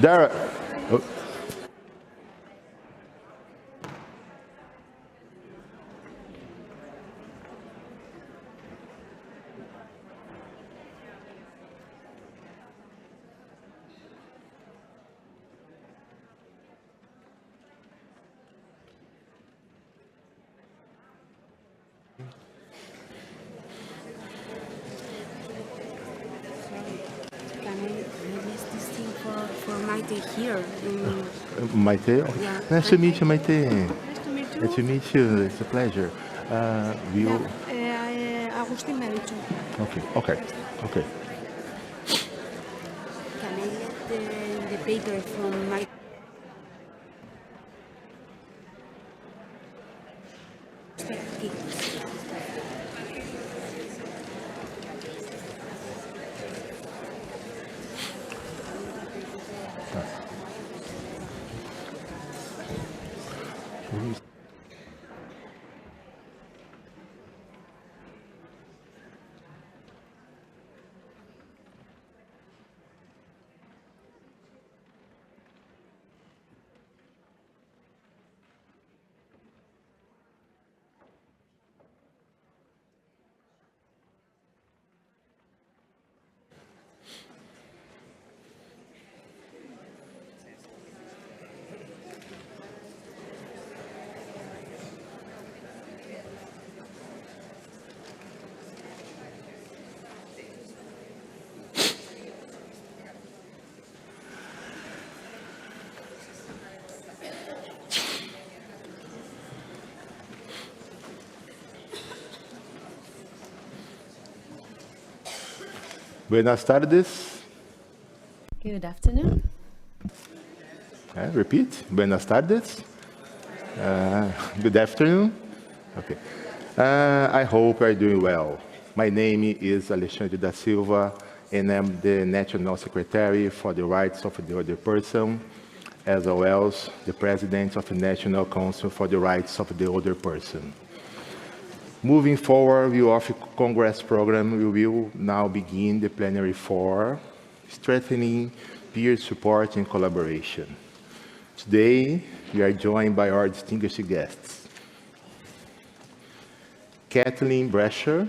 There. Oh, Can I release this thing for Maite here? Maite, Yeah. nice to meet you, Maite. Nice to meet you. Nice to meet you. It's a pleasure. Yeah. You. Agustin Marichu. Okay. Okay. Okay. Can I get the paper from Maite? Buenas tardes. Good afternoon. Repeat. Buenas tardes. Good afternoon. Okay. I hope you're doing well. My name is Alexandre da Silva, and I'm the National Secretary for the Rights of the Other Person, as well as the President of the National Council for the Rights of the Other Person. Moving forward, the Youth Congress program, we will now begin the plenary for strengthening peer support and collaboration. Today, we are joined by our distinguished guests. Kathleen Brescher,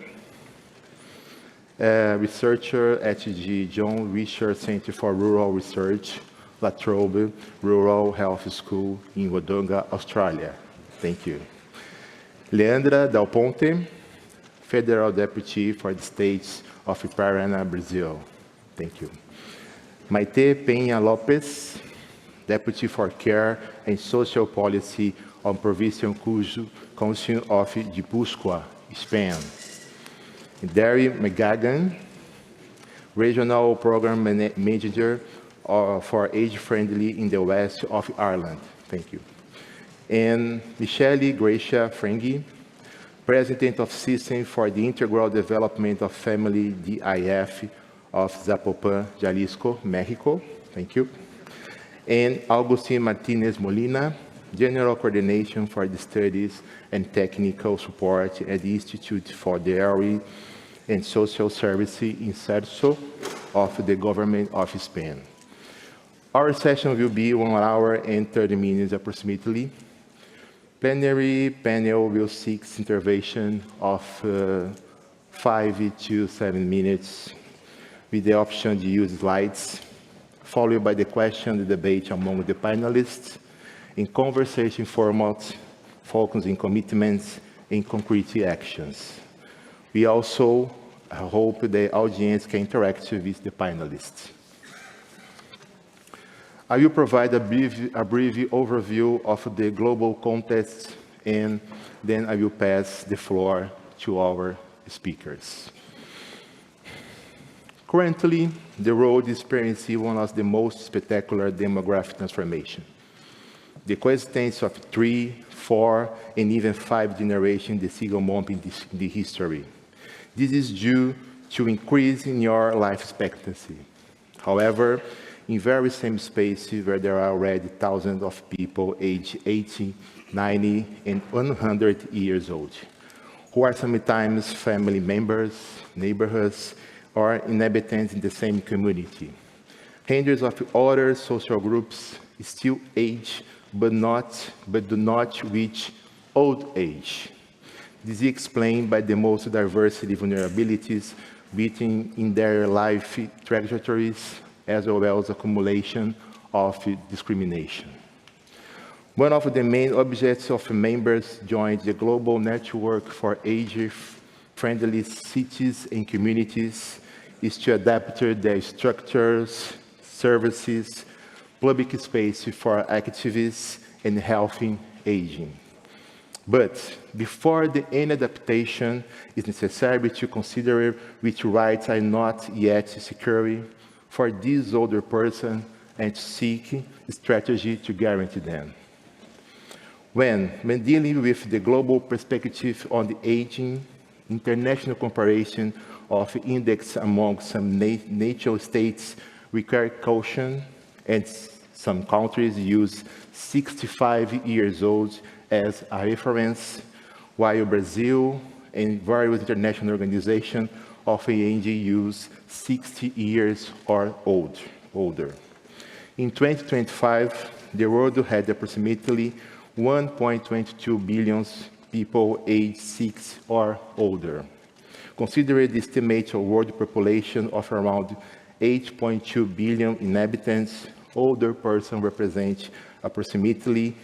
a researcher at the John Richard Center for Rural Research, La Trobe Rural Health School in Wodonga, Australia. Thank you. Leandra Dal Ponte, Federal Deputy for the States of Paraná, Brazil. Thank you. Maite Peña Lopes, Deputy for Care and Social Policy on Provincial Council of Guipúzcoa, Spain. Derry McGagan, Regional Program Manager for Age Friendly in the West of Ireland. Thank you. And Michele Gracia Frengi, President of System for the Integral Development of Family DIF of Zapopan, Jalisco, Mexico. Thank you. And Augustin Martinez Molina, General Coordination for the Studies and Technical Support at the Institute for the Early and Social Services in Cerso of the Government of Spain. Our session will be 1 hour and 30 minutes approximately. Plenary panel will seek intervention of 5 to 7 minutes with the option to use slides, followed by the question and debate among the panelists in conversation format, focusing commitments and concrete actions. We also hope the audience can interact with the panelists. I will provide a brief overview of the global context, and then I will pass the floor to our speakers. Currently, the world is experiencing one of the most spectacular demographic transformations. The coexistence of 3, 4, and even 5 generations in the single moment in the history. This is due to increase in your life expectancy. However, in very same spaces where there are already thousands of people aged 80, 90, and 100 years old, who are sometimes family members, neighborhoods, or inhabitants in the same community, Hundreds of other social groups still age, but do not reach old age. This is explained by the most diversity vulnerabilities within in their life trajectories, as well as accumulation of discrimination. One of the main objectives of members joined the Global Network for Age-Friendly Cities and Communities is to adapt their structures, services, public space for activists and healthy aging. But before any adaptation, it's necessary to consider which rights are not yet secure for this older person and to seek a strategy to guarantee them. When dealing with the global perspective on the aging, international comparison of index among some natural states require caution, and some countries use 65 years old as a reference, while Brazil and various international organizations of age use 60 years or older. In 2025, the world had approximately 1.22 billion people aged 6 or older. Consider the estimated world population of around 8.2 billion inhabitants. Older persons represent approximately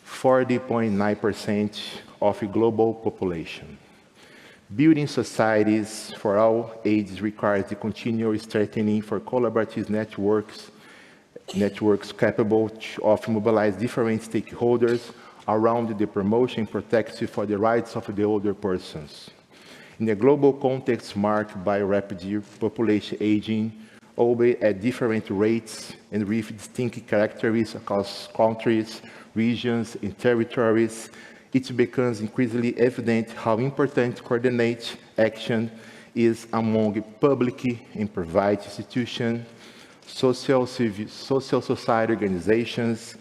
40.9% of the global population. Building societies for all ages requires the continual strengthening for collaborative networks capable of mobilize different stakeholders around the promotion and protection for the rights of the older persons. In a global context marked by rapid population aging, albeit at different rates and with distinct characteristics across countries, regions, and territories, it becomes increasingly evident how important coordinate action is among public and private institutions, social society organizations,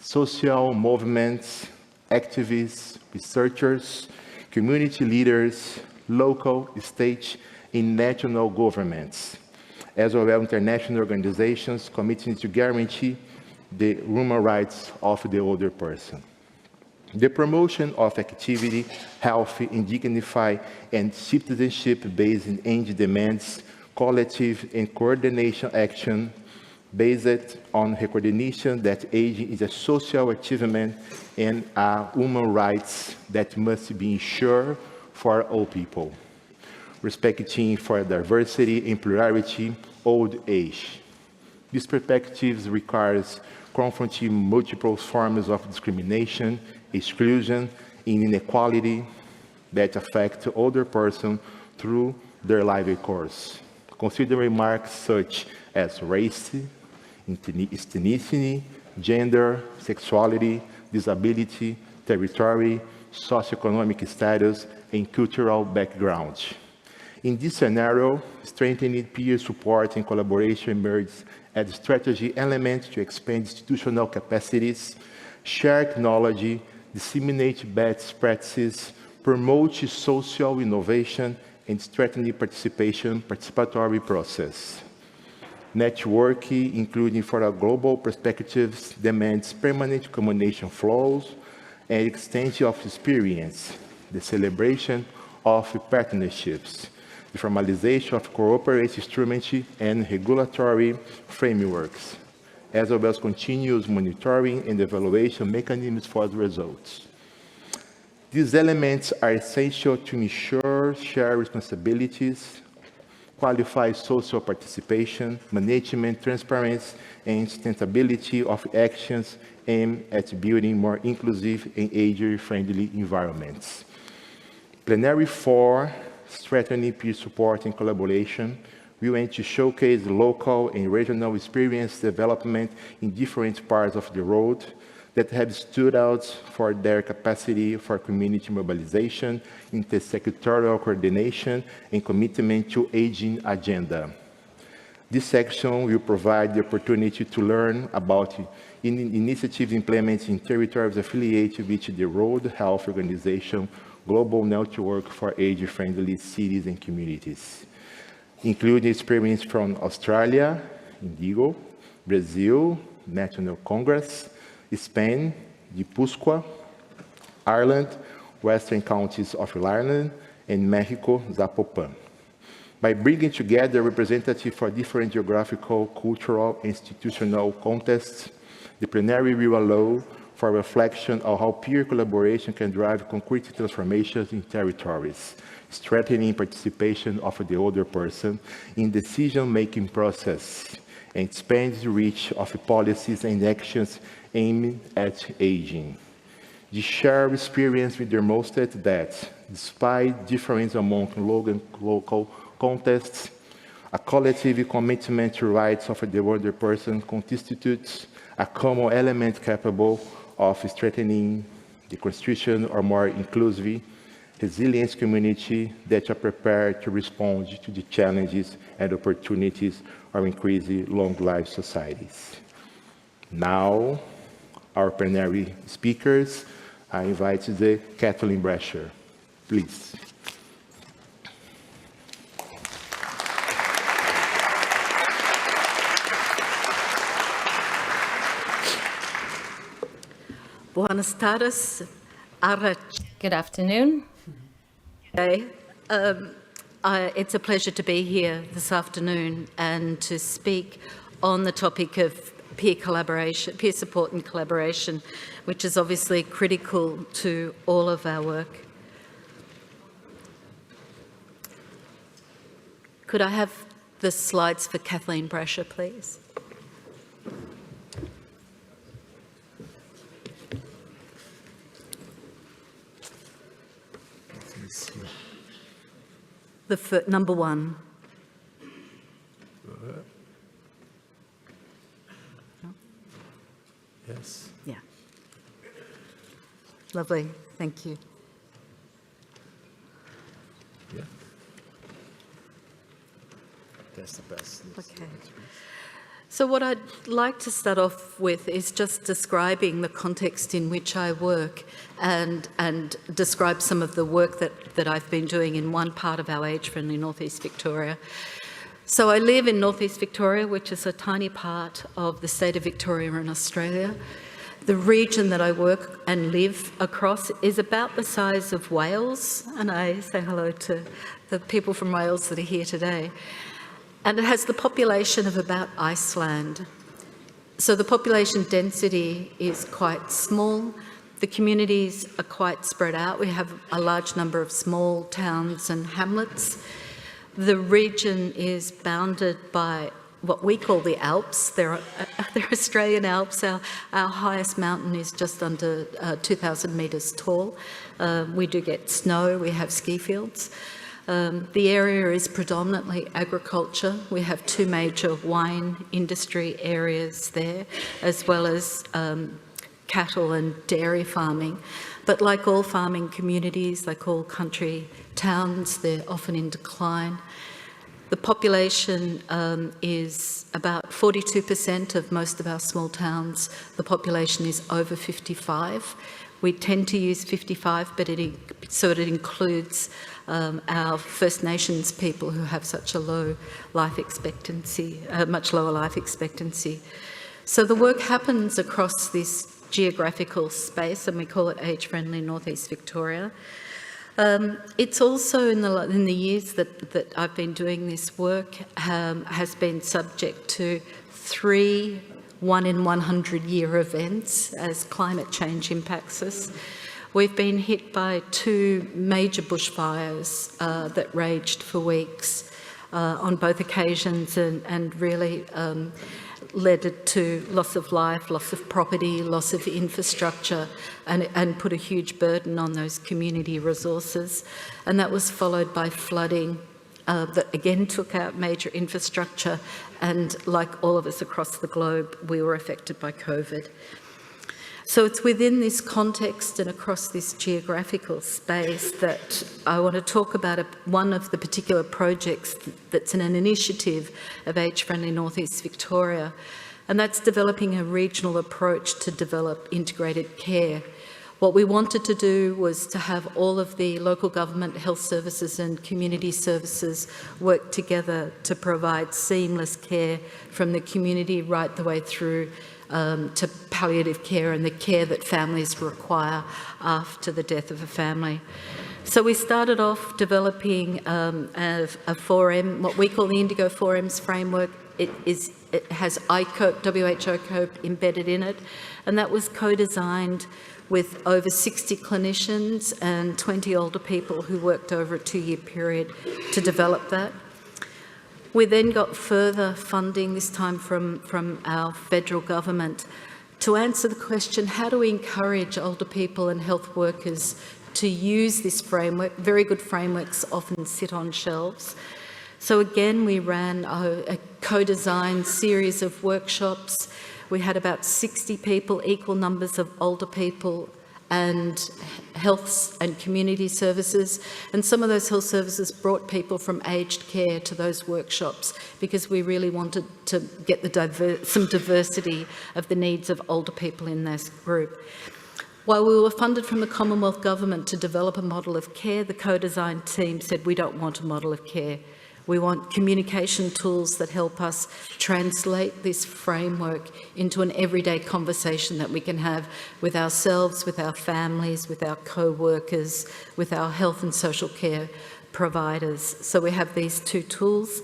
social movements, activists, researchers, community leaders, local, state, and national governments, as well as international organizations committing to guarantee the human rights of the older person. The promotion of activity, health, and dignity, and citizenship based on age demands collective and coordination action based on recognition that aging is a social achievement and a human rights that must be ensured for all people, respecting for diversity and plurality, old age. This perspective requires confronting multiple forms of discrimination, exclusion, and inequality that affect older persons through their life course, considering marks such as race, ethnicity, gender, sexuality, disability, territory, socioeconomic status, and cultural background. In this scenario, strengthening peer support and collaboration emerges as a strategy element to expand institutional capacities, share knowledge, disseminate best practices, promote social innovation, and strengthen the participatory process. Networking, including for a global perspectives, demands permanent communication flows and extension of experience, the celebration of partnerships, the formalization of cooperative instruments and regulatory frameworks, as well as continuous monitoring and evaluation mechanisms for the results. These elements are essential to ensure shared responsibilities, qualified social participation, management, transparency, and sustainability of actions aimed at building more inclusive and age-friendly environments. Plenary 4, strengthening peer support and collaboration, we want to showcase local and regional experience development in different parts of the world that have stood out for their capacity for community mobilization, intersectoral coordination, and commitment to aging agenda. This section will provide the opportunity to learn about initiatives implemented in territories affiliated with the World Health Organization Global Network for Age-Friendly Cities and Communities, including experience from Australia, Indigo, Brazil, National Congress, Spain, Guipúzcoa, Ireland, Western Counties of Ireland, and Mexico, Zapopan. By bringing together representatives for different geographical, cultural, institutional contexts, the plenary will allow for reflection on how peer collaboration can drive concrete transformations in territories, strengthening participation of the older person in decision-making process, and expands the reach of policies and actions aimed at aging. The shared experience with demonstrated that, despite differences among local contexts, a collective commitment to rights of the older person constitutes a common element capable of strengthening the constitution or more inclusive, resilient community that are prepared to respond to the challenges and opportunities of increasing long-life societies. Now, our plenary speakers, I invite the Kathleen Brasher, please. Buenas tardes. Good afternoon. It's a pleasure to be here this afternoon and to speak on the topic of peer collaboration, peer support and collaboration, which is obviously critical to all of our work. Could I have the slides for Kathleen Brasher, please? Number one. Yes. Yeah. Lovely. Thank you. Yeah. That's the best. Okay. So what I'd like to start off with is just describing the context in which I work and describe some of the work that I've been doing in one part of our age-friendly North East Victoria. So I live in North East Victoria, which is a tiny part of the state of Victoria in Australia. The region that I work and live across is about the size of Wales, and I say hello to the people from Wales that are here today. And it has the population of about Iceland. So the population density is quite small. The communities are quite spread out. We have a large number of small towns and hamlets. The region is bounded by what we call the Alps. They're Australian Alps. Our highest mountain is just under 2,000 metres tall. We do get snow. We have ski fields. The area is predominantly agriculture. We have two major wine industry areas there, as well as cattle and dairy farming. But like all farming communities, like all country towns, they're often in decline. The population is about 42% of most of our small towns. The population is over 55. We tend to use 55, but it includes our First Nations people who have such a low life expectancy, much lower life expectancy. So the work happens across this geographical space, and we call it age-friendly North East Victoria. It's also in the years that I've been doing this work has been subject to 3 1-in-100-year events as climate change impacts us. We've been hit by 2 major bushfires that raged for weeks on both occasions and really led to loss of life, loss of property, loss of infrastructure, and put a huge burden on those community resources. And that was followed by flooding that again took out major infrastructure, and like all of us across the globe, we were affected by COVID. So it's within this context and across this geographical space that I want to talk about one of the particular projects that's in an initiative of age-friendly North East Victoria, and that's developing a regional approach to develop integrated care What we wanted to do was to have all of the local government, health services and community services work together to provide seamless care from the community right the way through to palliative care and the care that families require after the death of a family. So we started off developing a 4M, what we call the Indigo 4Ms framework. It has ICOPE, WHO COPE embedded in it, and that was co-designed with over 60 clinicians and 20 older people who worked over a 2-year period to develop that. We then got further funding, this time from our federal government, to answer the question, how do we encourage older people and health workers to use this framework? Very good frameworks often sit on shelves. So again, we ran a co-designed series of workshops. We had about 60 people, equal numbers of older people and health and community services. And some of those health services brought people from aged care to those workshops because we really wanted to get some diversity of the needs of older people in this group. While we were funded from the Commonwealth Government to develop a model of care, the co-design team said, we don't want a model of care. We want communication tools that help us translate this framework into an everyday conversation that we can have with ourselves, with our families, with our co-workers, with our health and social care providers. So we have these 2 tools.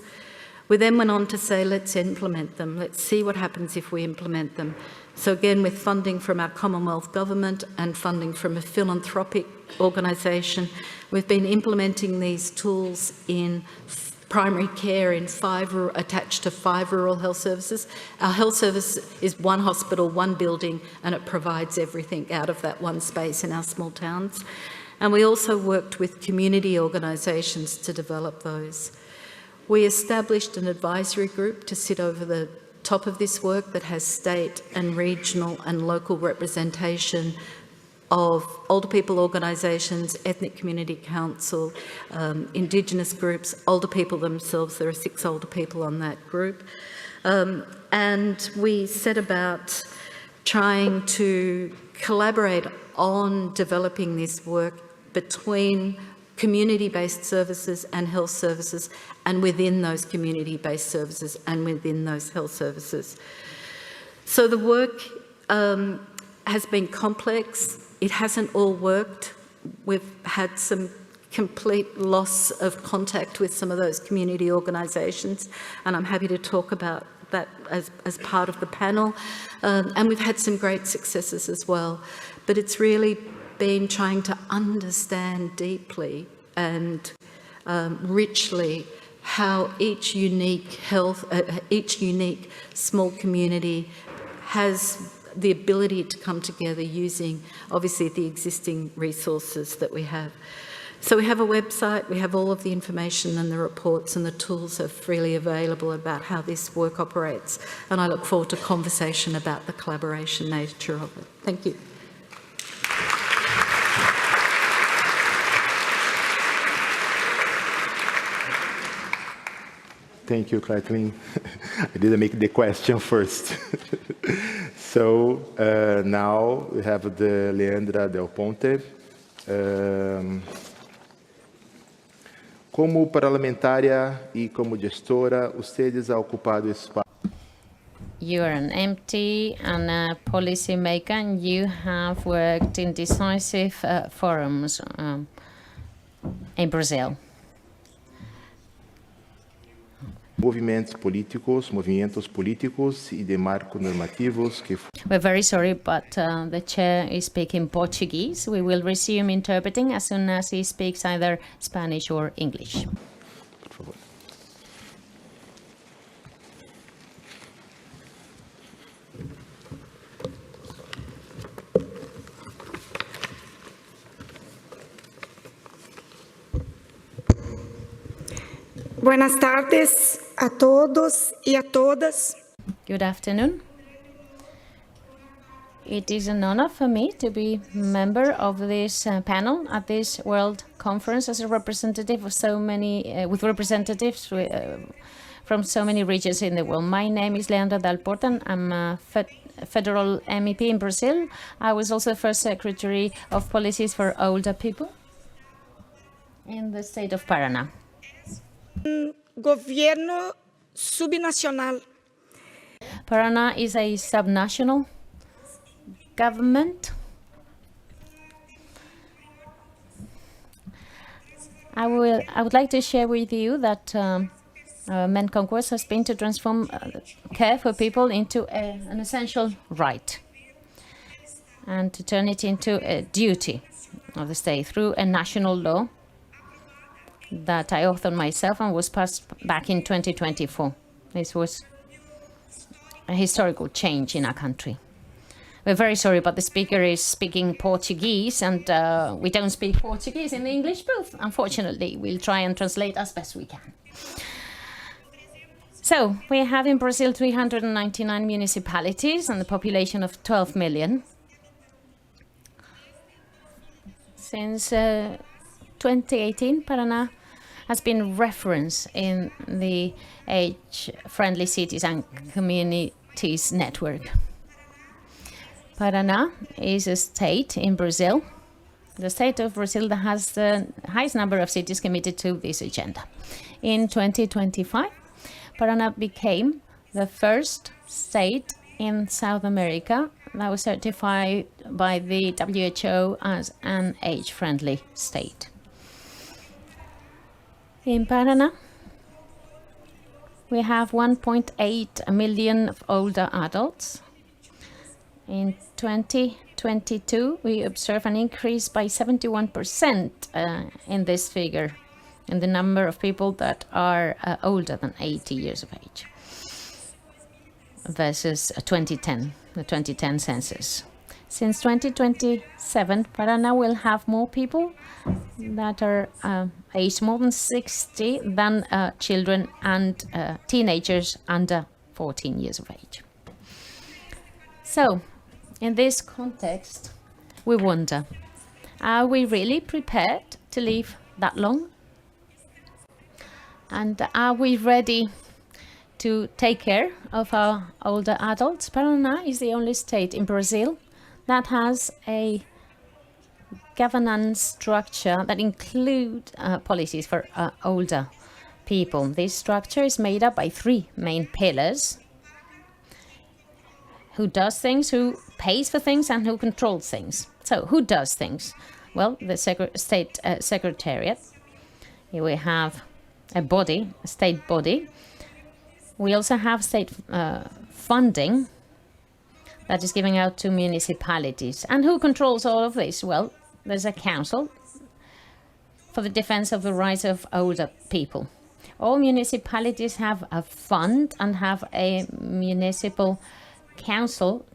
We then went on to say, let's implement them. Let's see what happens if we implement them. So again, with funding from our Commonwealth Government and funding from a philanthropic organisation, we've been implementing these tools in primary care in attached to 5 rural health services. Our health service is 1 hospital, 1 building, and it provides everything out of that 1 space in our small towns. And we also worked with community organisations to develop those. We established an advisory group to sit over the top of this work that has state and regional and local representation of older people organisations, ethnic community council, Indigenous groups, older people themselves. There are 6 older people on that group. And we set about trying to collaborate on developing this work between community-based services and health services, and within those community-based services and within those health services. So the work has been complex. It hasn't all worked. We've had some complete loss of contact with some of those community organisations, and I'm happy to talk about that as part of the panel. And we've had some great successes as well. But it's really been trying to understand deeply and richly how each unique small community has the ability to come together using, obviously, the existing resources that we have. So we have a website, we have all of the information and the reports, and the tools are freely available about how this work operates. And I look forward to conversation about the collaboration nature of it. Thank you. Thank you, Kathleen. I didn't make the question first. So now we have the Leandra Del Ponte. Como parlamentária e como gestora, ustedes ha ocupado espaço. You are an MP and a policy maker, and you have worked in decisive forums in Brazil. Movimentos políticos e de marcos normativos que We're very sorry, but the chair is speaking Portuguese. We will resume interpreting as soon as he speaks either Spanish or English. Por favor. Buenas tardes a todos y a todas. Good afternoon. It is an honor for me to be member of this panel at this World Conference as a representative of so many, with representatives from so many regions in the world. My name is Leandra Del Ponte, and I'm a federal MEP in Brazil. I was also the first Secretary of Policies for Older People in the state of Paraná. Gobierno subnacional. Paraná is a subnational government. I would like to share with you that our main conquest has been to transform care for people into an essential right and to turn it into a duty of the state through a national law that I authored myself and was passed back in 2024. This was a historical change in our country. We're very sorry, but the speaker is speaking Portuguese, and we don't speak Portuguese in the English booth. Unfortunately, we'll try and translate as best we can. So, we have in Brazil 399 municipalities and a population of 12 million. Since 2018, Paraná has been referenced in the Age-Friendly Cities and Communities Network. Paraná is a state in Brazil, the state of Brazil that has the highest number of cities committed to this agenda. In 2025, Paraná became the first state in South America that was certified by the WHO as an age-friendly state. In Paraná, we have 1.8 million of older adults. In 2022, we observe an increase by 71% in this figure, in the number of people that are older than 80 years of age, versus 2010, the 2010 census. Since 2027, Paraná will have more people that are aged more than 60 than children and teenagers under 14 years of age. So, in this context, we wonder, are we really prepared to live that long? And are we ready to take care of our older adults? Paraná is the only state in Brazil that has a governance structure that includes policies for older people. This structure is made up by three main pillars: who does things, who pays for things, and who controls things. So who does things? Well, the state secretariat. Here we have a body, a state body. We also have state funding that is giving out to municipalities. And who controls all of this? Well, there's a council for the defense of the rights of older people. All municipalities have a fund and have a municipal council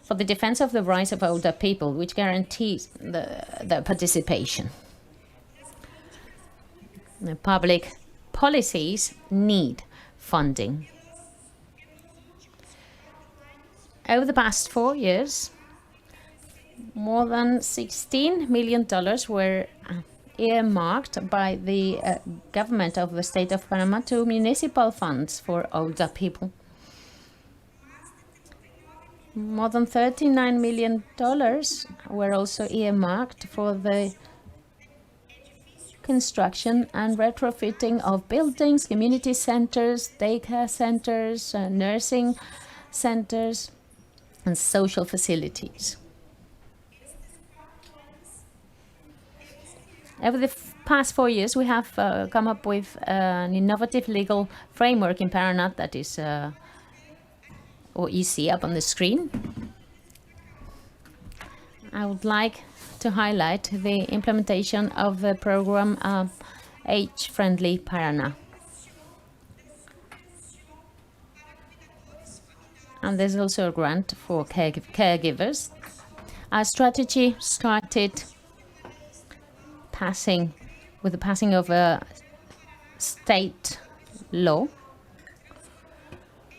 for the defense of the rights of older people, which guarantees the participation. The public policies need funding. Over the past 4 years, more than $16 million were earmarked by the government of the state of Paraná to municipal funds for older people. More than $39 million were also earmarked for the construction and retrofitting of buildings, community centers, daycare centers, nursing centers, and social facilities. Over the past 4 years, we have come up with an innovative legal framework in Paraná that is, or you see up on the screen. I would like to highlight the implementation of the program Age-Friendly Paraná. And there's also a grant for caregivers. Our strategy started with the passing of a state law,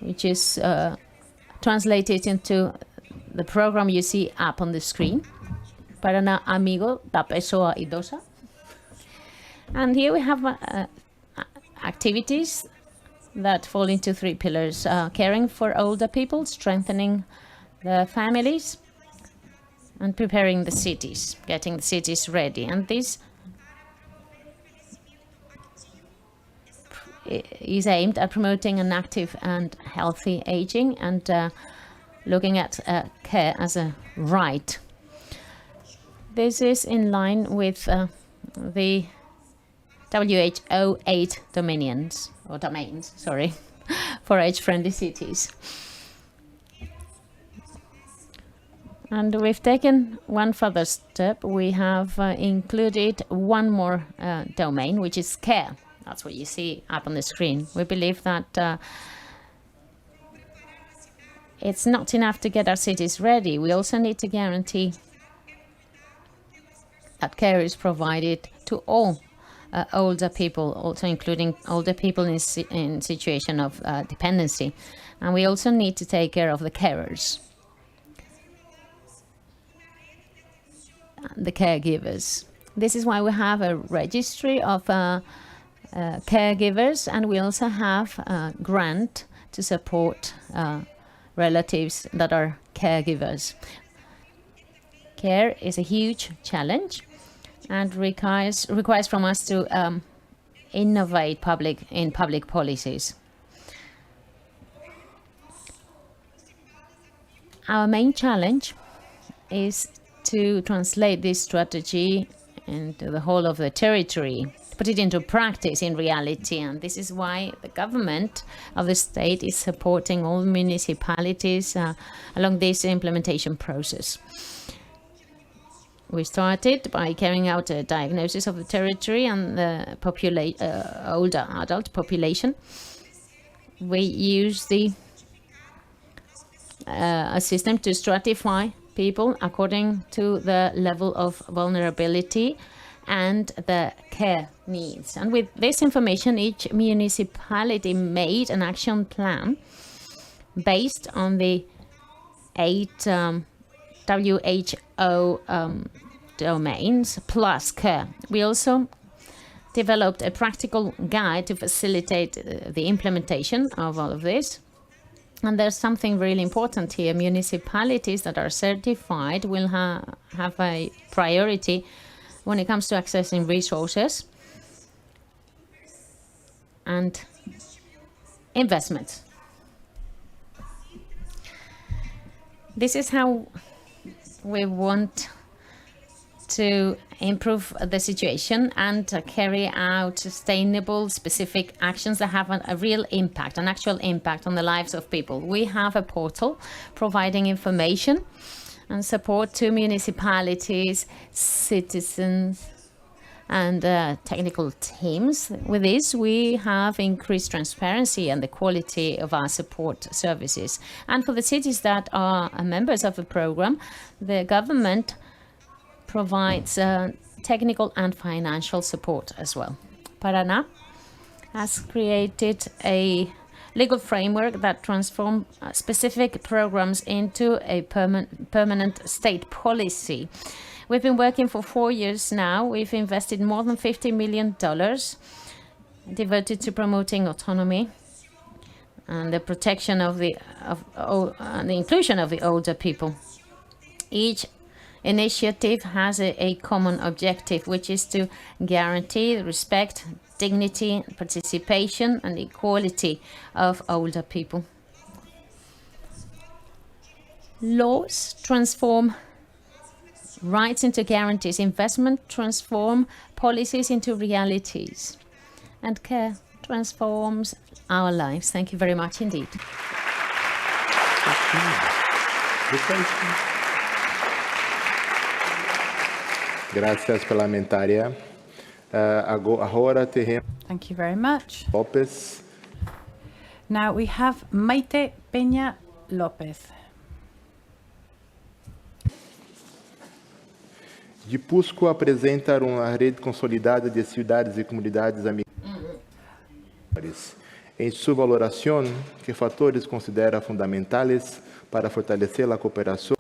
which is translated into the program you see up on the screen, Paraná Amigo da Pessoa Idosa. And here we have activities that fall into three pillars: caring for older people, strengthening the families and preparing the cities, getting the cities ready. And this is aimed at promoting an active and healthy aging and looking at care as a right. This is in line with the WHO 8 domains, for age-friendly cities. And we've taken one further step. We have included one more domain, which is care. That's what you see up on the screen. We believe that it's not enough to get our cities ready. We also need to guarantee that care is provided to all older people, also including older people in situation of dependency. And we also need to take care of the carers, the caregivers. This is why we have a registry of caregivers, and we also have a grant to support relatives that are caregivers. Care is a huge challenge and requires from us to innovate in public policies. Our main challenge is to translate this strategy into the whole of the territory, put it into practice in reality, and this is why the government of the state is supporting all municipalities along this implementation process. We started by carrying out a diagnosis of the territory and the older adult population. We use a system to stratify people according to the level of vulnerability and the care needs. And with this information, each municipality made an action plan based on the 8 WHO domains plus care. We also developed a practical guide to facilitate the implementation of all of this. And there's something really important here. Municipalities that are certified will have a priority when it comes to accessing resources and investments. This is how we want to improve the situation and carry out sustainable, specific actions that have a real impact, an actual impact on the lives of people. We have a portal providing information and support to municipalities, citizens, and technical teams. With this, we have increased transparency and the quality of our support services. And for the cities that are members of the program, the government provides technical and financial support as well. Paraná has created a legal framework that transforms specific programs into a permanent state policy. We've been working for 4 years now. We've invested more than $50 million devoted to promoting autonomy and the protection of the inclusion of the older people. Each initiative has a common objective, which is to guarantee respect, dignity, participation, and equality of older people. Laws transform rights into guarantees, investment transform policies into realities, and care transforms our lives. Thank you very much indeed. Gracias, parlamentaria. Agora teremos Thank you very much. Lopes. Now we have Maite Peña López. Busco apresentar uma rede consolidada de cidades e comunidades amigáveis. Em sua valoração, que fatores considera fundamentais para fortalecer a cooperação?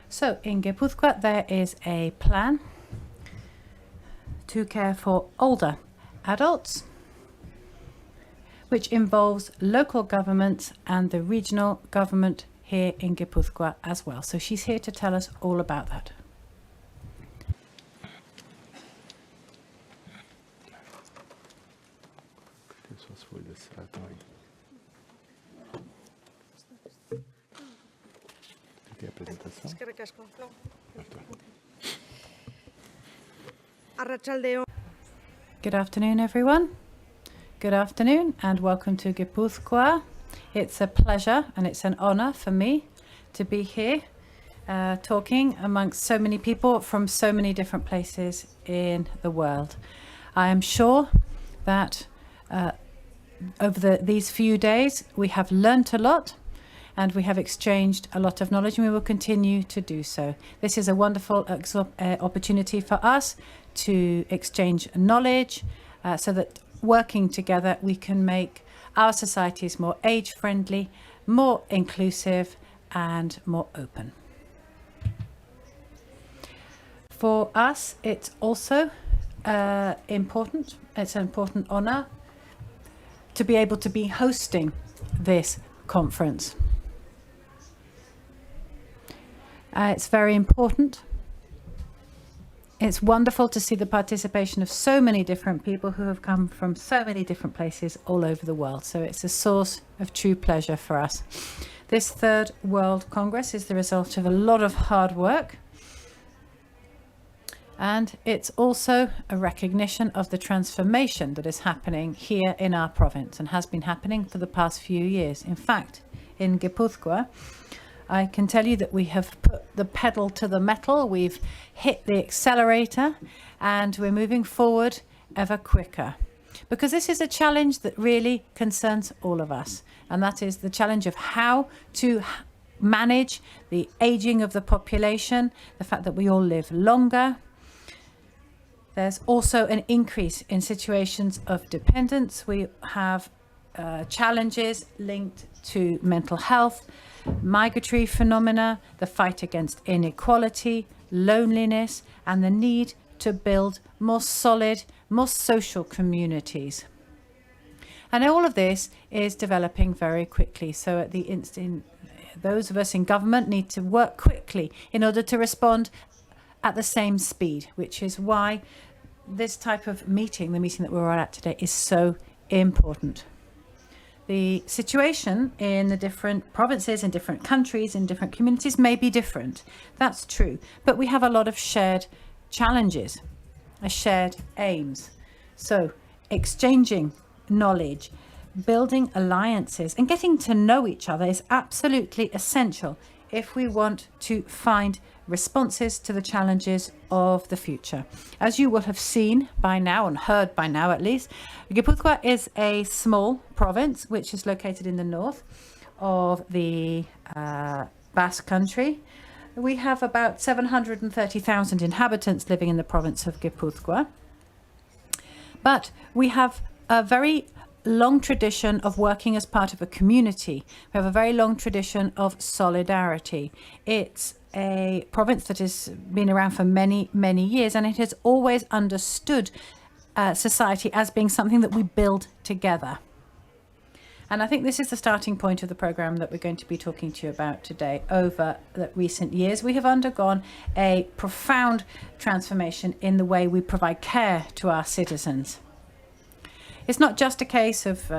So in Guipúzcoa there is a plan to care for older adults, which involves local governments and the regional government here in Gipuzkoa as well. So she's here to tell us all about that. Good afternoon, everyone. Good afternoon and welcome to Gipuzkoa. It's a pleasure and it's an honor for me to be here talking amongst so many people from so many different places in the world. I am sure that over these few days we have learnt a lot and we have exchanged a lot of knowledge, and we will continue to do so. This is a wonderful opportunity for us to exchange knowledge so that working together we can make our societies more age-friendly, more inclusive and more open. For us, it's also important, it's an important honor to be able to be hosting this conference. It's very important. It's wonderful to see the participation of so many different people who have come from so many different places all over the world. So it's a source of true pleasure for us. This Third World Congress is the result of a lot of hard work. And it's also a recognition of the transformation that is happening here in our province and has been happening for the past few years. In fact, in Gipuzkoa, I can tell you that we have put the pedal to the metal, we've hit the accelerator, and we're moving forward ever quicker. Because this is a challenge that really concerns all of us, and that is the challenge of how to manage the aging of the population, the fact that we all live longer. There's also an increase in situations of dependence. We have challenges linked to mental health, migratory phenomena, the fight against inequality, loneliness, and the need to build more solid, more social communities. And all of this is developing very quickly. So at the instant, those of us in government need to work quickly in order to respond at the same speed, which is why this type of meeting, the meeting that we're at today, is so important. The situation in the different provinces, in different countries, in different communities may be different. That's true. But we have a lot of shared challenges, shared aims. So exchanging knowledge, building alliances, and getting to know each other is absolutely essential if we want to find responses to the challenges of the future. As you will have seen by now, and heard by now at least, Gipuzkoa is a small province which is located in the north of the Basque Country. We have about 730,000 inhabitants living in the province of Gipuzkoa. But we have a very long tradition of working as part of a community. We have a very long tradition of solidarity. It's a province that has been around for many, many years, and it has always understood society as being something that we build together. And I think this is the starting point of the program that we're going to be talking to you about today. Over the recent years, we have undergone a profound transformation in the way we provide care to our citizens. It's not just a case of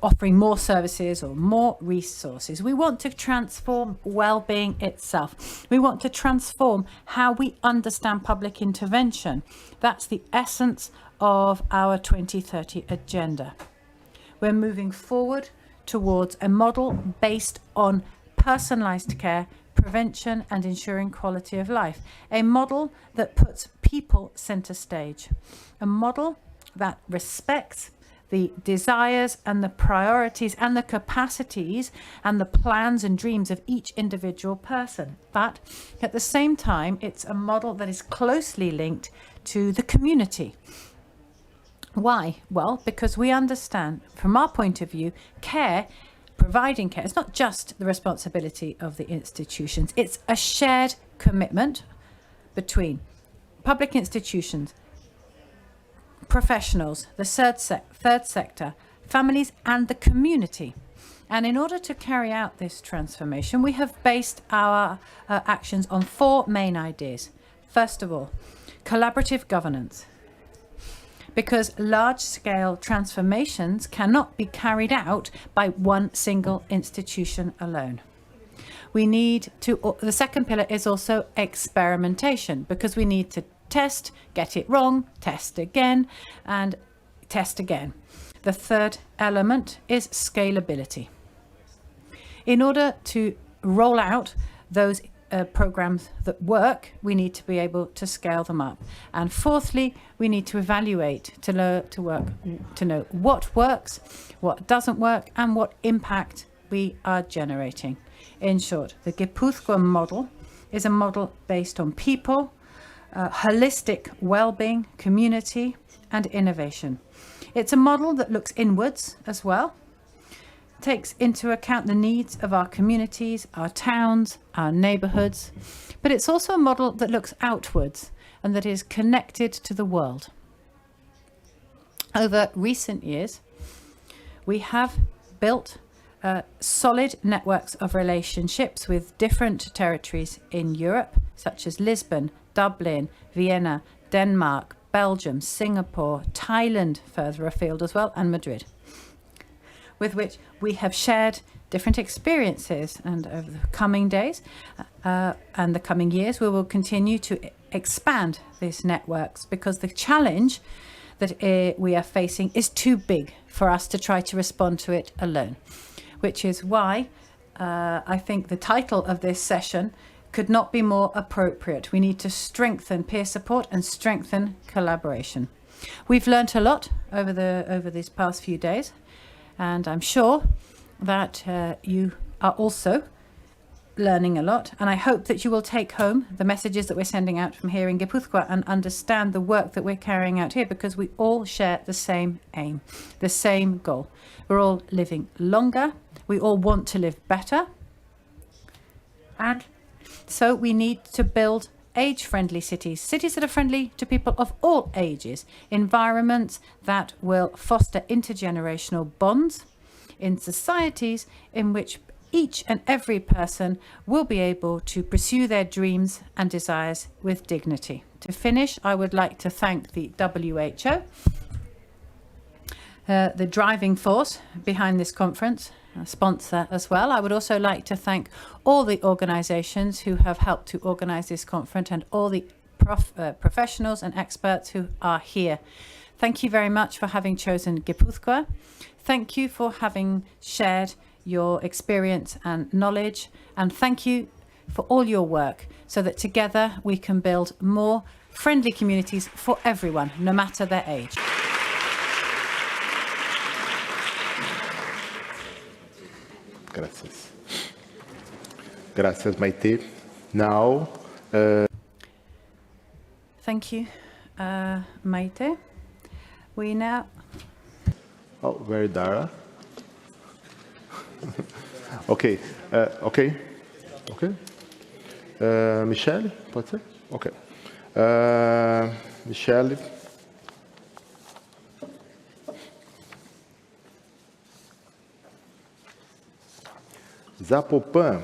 offering more services or more resources. We want to transform well-being itself. We want to transform how we understand public intervention. That's the essence of our 2030 agenda. We're moving forward towards a model based on personalized care, prevention, and ensuring quality of life. A model that puts people center stage. A model that respects the desires and the priorities and the capacities and the plans and dreams of each individual person. But at the same time, it's a model that is closely linked to the community. Why? Well, because we understand, from our point of view, care, providing care, it's not just the responsibility of the institutions. It's a shared commitment between public institutions, professionals, the third sector, families, and the community. And in order to carry out this transformation, we have based our actions on 4 main ideas. First of all, collaborative governance. Because large-scale transformations cannot be carried out by one single institution alone. We need to, the second pillar is also experimentation, because we need to test, get it wrong, test again, and test again. The third element is scalability. In order to roll out those programs that work, we need to be able to scale them up. And fourthly, we need to evaluate to know what works, what doesn't work, and what impact we are generating. In short, the Gipuzkoa model is a model based on people, holistic well-being, community, and innovation. It's a model that looks inwards as well, takes into account the needs of our communities, our towns, our neighborhoods, but it's also a model that looks outwards and that is connected to the world. Over recent years, we have built solid networks of relationships with different territories in Europe, such as Lisbon, Dublin, Vienna, Denmark, Belgium, Singapore, Thailand further afield as well, and Madrid, with which we have shared different experiences. And over the coming days and the coming years, we will continue to expand these networks, because the challenge that we are facing is too big for us to try to respond to it alone, which is why I think the title of this session could not be more appropriate. We need to strengthen peer support and strengthen collaboration. We've learnt a lot over these past few days, and I'm sure that you are also learning a lot, and I hope that you will take home the messages that we're sending out from here in Gipuzkoa and understand the work that we're carrying out here, because we all share the same aim, the same goal. We're all living longer, we all want to live better, and so we need to build age-friendly cities, cities that are friendly to people of all ages, environments that will foster intergenerational bonds in societies in which each and every person will be able to pursue their dreams and desires with dignity. To finish, I would like to thank the WHO, the driving force behind this conference, a sponsor as well. I would also like to thank all the organizations who have helped to organize this conference, and all the professionals and experts who are here. Thank you very much for having chosen Gipuzkoa. Thank you for having shared your experience and knowledge, and thank you for all your work, so that together we can build more friendly communities for everyone, no matter their age. Gracias. Gracias, Maite. Now, Thank you, Maite. We now... oh, very Dara. Ok. Michelle, pode ser? Ok. Michelle. Zapopan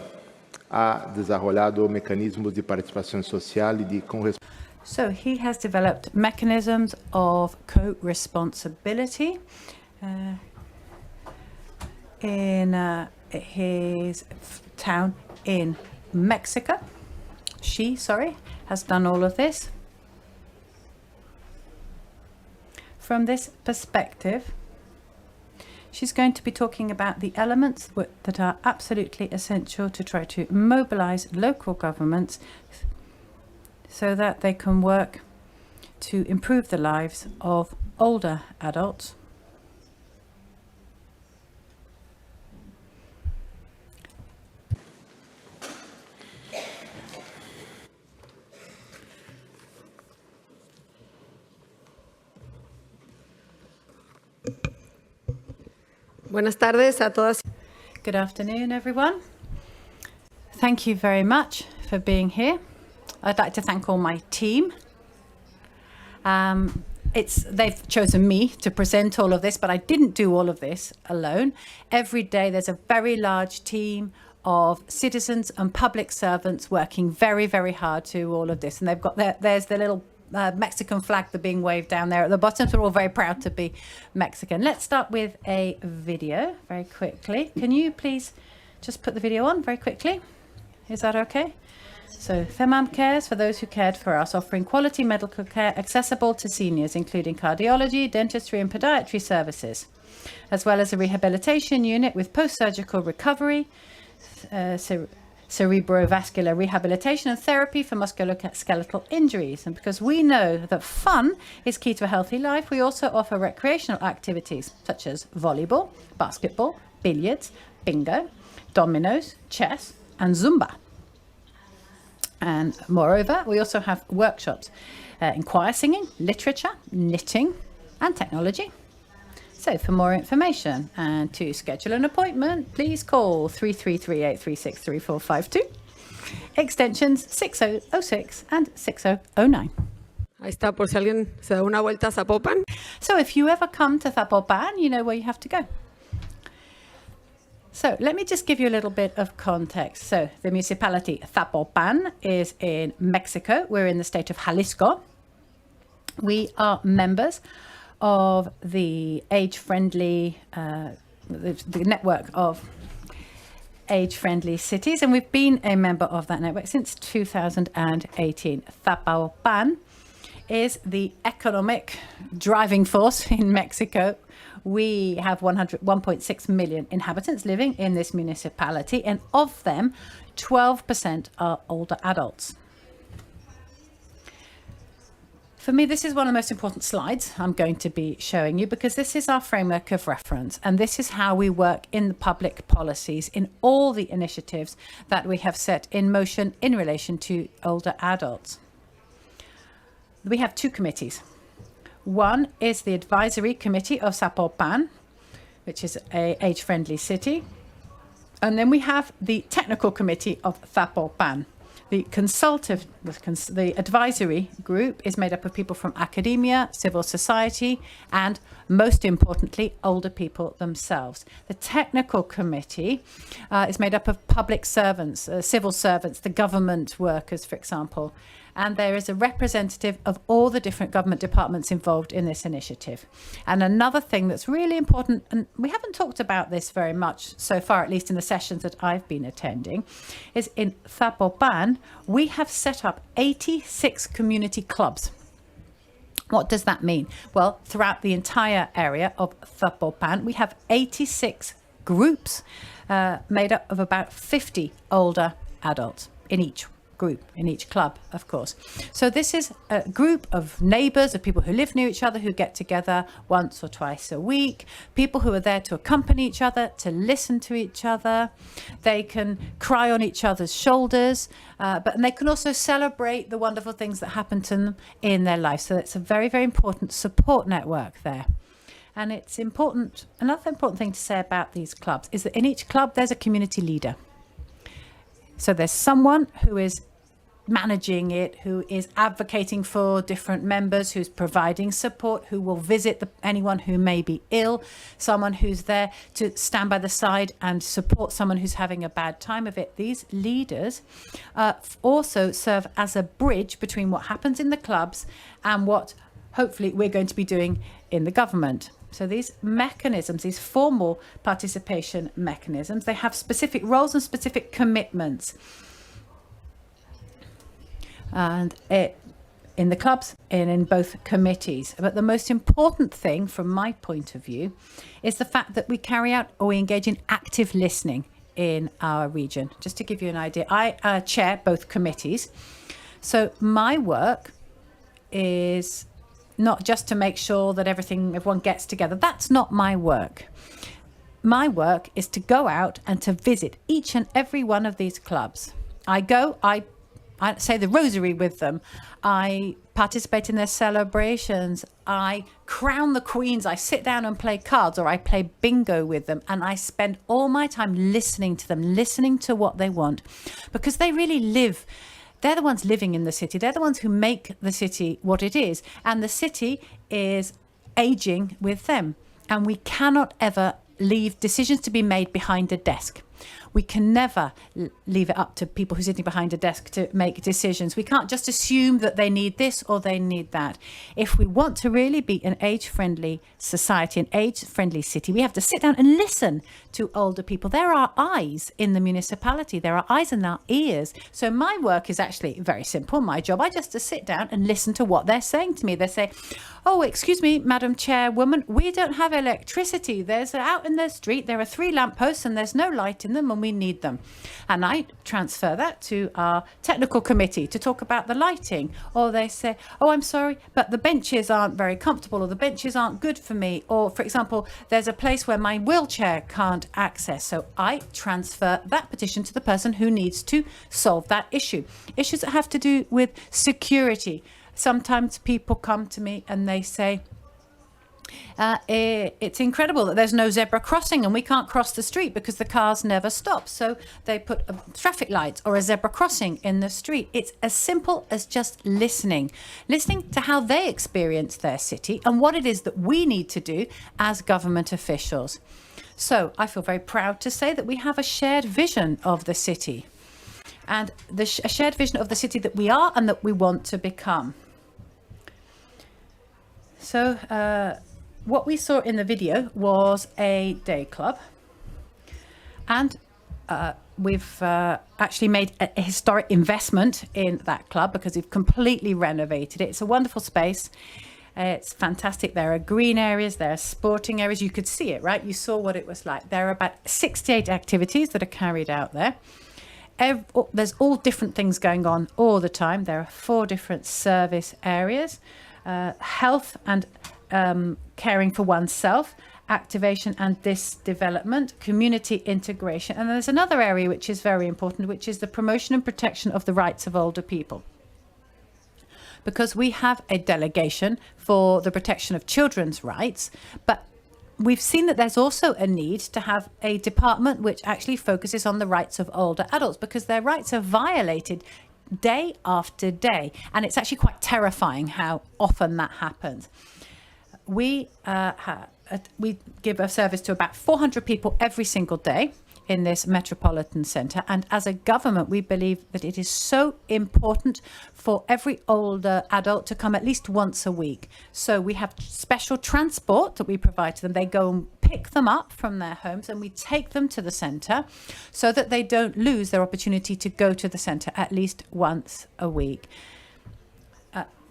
ha desarrollado mecanismos de participação social e de correspondência. So he has developed mechanisms of co-responsibility in his town in Mexico. She has done all of this. From this perspective, she's going to be talking about the elements that are absolutely essential to try to mobilize local governments so that they can work to improve the lives of older adults. Buenas tardes a todas. Good afternoon, everyone. Thank you very much for being here. I'd like to thank all my team. they've chosen me to present all of this, but I didn't do all of this alone. Every day there's a very large team of citizens and public servants working very, very hard to do all of this. And they've got there's the little Mexican flag that's being waved down there at the bottom. So we're all very proud to be Mexican. Let's start with a video very quickly. Can you please just put the video on very quickly? Is that okay? So Themam Cares for those who cared for us, offering quality medical care accessible to seniors, including cardiology, dentistry and podiatry services, as well as a rehabilitation unit with post-surgical recovery, cerebrovascular rehabilitation and therapy for musculoskeletal injuries. And because we know that fun is key to a healthy life, we also offer recreational activities such as volleyball, basketball, billiards, bingo, dominoes, chess and Zumba. And moreover, we also have workshops in choir singing, literature, knitting and technology. So for more information and to schedule an appointment, please call 333-836-3452, extensions 6006 and 6009. Ahí está, por si alguien se da una vuelta a Zapopan. So if you ever come to Zapopan, you know where you have to go. So let me just give you a little bit of context. So the municipality Zapopan is in Mexico. We're in the state of Jalisco. We are members of the age-friendly, the network of age-friendly cities, and we've been a member of that network since 2018. Zapopan is the economic driving force in Mexico. We have 1.6 million inhabitants living in this municipality, and of them, 12% are older adults. For me, this is one of the most important slides I'm going to be showing you, because this is our framework of reference, and this is how we work in the public policies in all the initiatives that we have set in motion in relation to older adults. We have two committees. One is the Advisory Committee of Zapopan, which is an age-friendly city. And then we have the Technical Committee of Zapopan. The advisory group is made up of people from academia, civil society, and most importantly, older people themselves. The Technical Committee is made up of public servants, civil servants, the government workers, for example. And there is a representative of all the different government departments involved in this initiative. And another thing that's really important, and we haven't talked about this very much so far, at least in the sessions that I've been attending, is in Zapopan, we have set up 86 community clubs. What does that mean? Well, throughout the entire area of Zapopan, we have 86 groups made up of about 50 older adults in each group, in each club, of course. So this is a group of neighbours, of people who live near each other, who get together once or twice a week, people who are there to accompany each other, to listen to each other. They can cry on each other's shoulders, but they can also celebrate the wonderful things that happen to them in their life. So it's a very, very important support network there. And it's important, another important thing to say about these clubs is that in each club there's a community leader. So there's someone who is managing it, who is advocating for different members, who's providing support, who will visit anyone who may be ill, someone who's there to stand by the side and support someone who's having a bad time of it. These leaders also serve as a bridge between what happens in the clubs and what hopefully we're going to be doing in the government. So these mechanisms, these formal participation mechanisms, they have specific roles and specific commitments. And in the clubs and in both committees. But the most important thing from my point of view is the fact that we carry out or we engage in active listening in our region. Just to give you an idea, I chair both committees. So my work is not just to make sure that everyone gets together. That's not my work. My work is to go out and to visit each and every one of these clubs. I say the rosary with them. I participate in their celebrations. I crown the queens. I sit down and play cards, or I play bingo with them. And I spend all my time listening to them, listening to what they want, because they really live they're the ones living in the city. They're the ones who make the city what it is. And the city is aging with them. And we cannot ever leave decisions to be made behind a desk. We can never leave it up to people who are sitting behind a desk to make decisions. We can't just assume that they need this or they need that. If we want to really be an age-friendly society, an age-friendly city, we have to sit down and listen to older people. There are eyes in the municipality. There are eyes in our ears. So my work is actually very simple. My job, I just to sit down and listen to what they're saying to me. They say, oh, excuse me, Madam Chairwoman, we don't have electricity. There's out in the street, there are 3 lampposts and there's no light in them and we need them. And I transfer that to our technical committee to talk about the lighting. Or they say, oh, I'm sorry, but the benches aren't very comfortable, or the benches aren't good for me. Or, for example, there's a place where my wheelchair can't access. So I transfer that petition to the person who needs to solve that issue. Issues that have to do with security. Sometimes people come to me and they say, it's incredible that there's no zebra crossing and we can't cross the street because the cars never stop. So they put a traffic light or a zebra crossing in the street. It's as simple as just listening to how they experience their city and what it is that we need to do as government officials. So I feel very proud to say that we have a shared vision of the city, and a shared vision of the city that we are and that we want to become. So what we saw in the video was a day club, and we've actually made a historic investment in that club because we've completely renovated it. It's a wonderful space. It's fantastic. There are green areas, there are sporting areas. You could see it, right? You saw what it was like. There are about 68 activities that are carried out there. There's all different things going on all the time. There are 4 different service areas: health and caring for oneself, activation and development, community integration. And there's another area which is very important, which is the promotion and protection of the rights of older people. Because we have a delegation for the protection of children's rights, but we've seen that there's also a need to have a department which actually focuses on the rights of older adults, because their rights are violated day after day. And it's actually quite terrifying how often that happens. We give a service to about 400 people every single day in this metropolitan centre. And as a government, we believe that it is so important for every older adult to come at least once a week. So we have special transport that we provide to them. They go and pick them up from their homes and we take them to the centre so that they don't lose their opportunity to go to the centre at least once a week.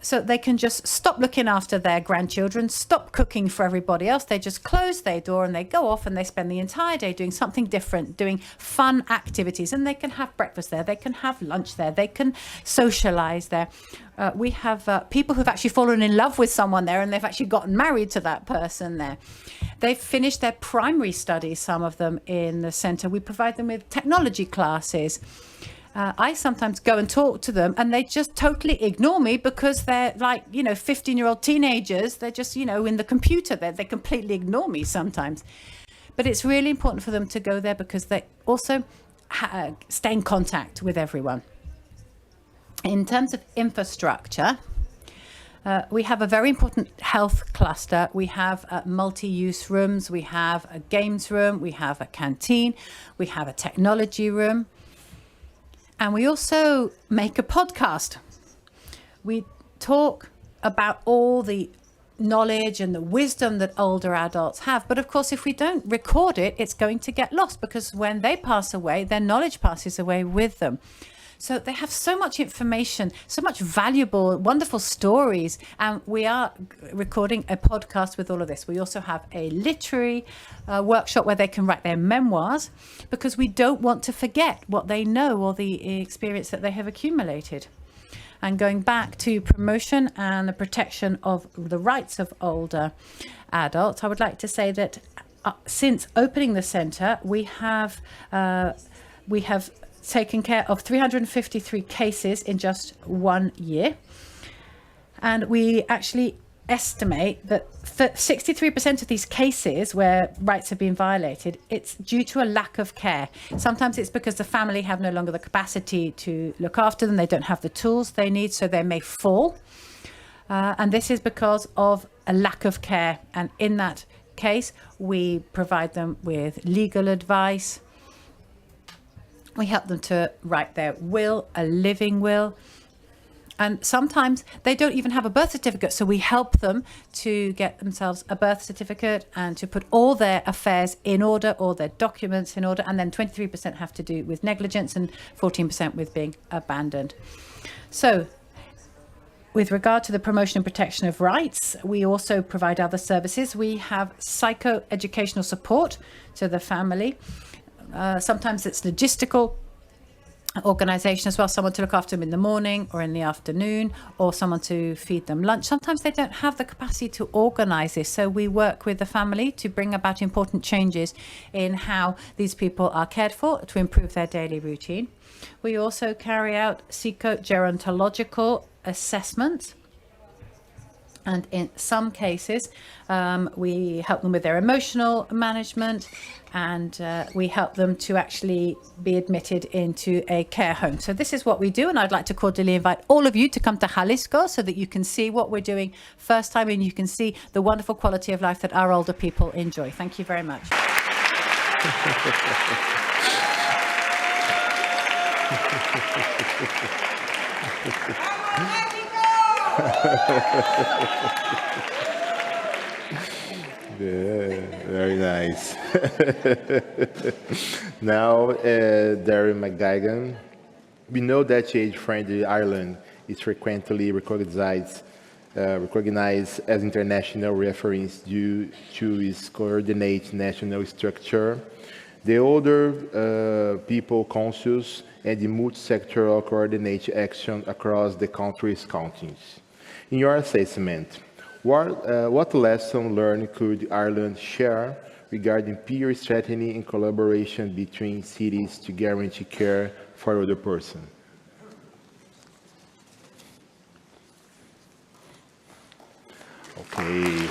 So they can just stop looking after their grandchildren, stop cooking for everybody else. They just close their door and they go off and they spend the entire day doing something different, doing fun activities. And they can have breakfast there, they can have lunch there, they can socialize there. We have people who've actually fallen in love with someone there and they've actually gotten married to that person there. They've finished their primary studies, some of them, in the centre. We provide them with technology classes. I sometimes go and talk to them and they just totally ignore me because they're like, 15-year-old teenagers. They're just, in the computer. They completely ignore me sometimes. But it's really important for them to go there because they also stay in contact with everyone. In terms of infrastructure, we have a very important health cluster. We have multi-use rooms. We have a games room. We have a canteen. We have a technology room. And we also make a podcast. We talk about all the knowledge and the wisdom that older adults have. But of course, if we don't record it, it's going to get lost because when they pass away, their knowledge passes away with them. So they have so much information, so much valuable, wonderful stories. And we are recording a podcast with all of this. We also have a literary workshop where they can write their memoirs because we don't want to forget what they know or the experience that they have accumulated. And going back to promotion and the protection of the rights of older adults, I would like to say that since opening the centre, we have taken care of 353 cases in just 1 year. And we actually estimate that for 63% of these cases where rights have been violated, it's due to a lack of care. Sometimes it's because the family have no longer the capacity to look after them. They don't have the tools they need, so they may fall. And this is because of a lack of care. And in that case, we provide them with legal advice. We help them to write their will, a living will. And sometimes they don't even have a birth certificate. So we help them to get themselves a birth certificate and to put all their affairs in order, all their documents in order. And then 23% have to do with negligence and 14% with being abandoned. So with regard to the promotion and protection of rights, we also provide other services. We have psycho-educational support to the family. Sometimes it's logistical organisation as well, someone to look after them in the morning or in the afternoon, or someone to feed them lunch. Sometimes they don't have the capacity to organise this, so we work with the family to bring about important changes in how these people are cared for to improve their daily routine. We also carry out psychogerontological assessments. And in some cases, we help them with their emotional management, and we help them to actually be admitted into a care home. So this is what we do, and I'd like to cordially invite all of you to come to Jalisco so that you can see what we're doing first time, and you can see the wonderful quality of life that our older people enjoy. Thank you very much. Yeah, very nice. Now, Darren McGuigan. We know that age-friendly Ireland is frequently recognized as international reference due to its coordinated national structure, the older people councils, and the multi-sectoral coordinated action across the country's counties. In your assessment, what lesson learned could Ireland share regarding peer strategy and collaboration between cities to guarantee care for older person? Okay.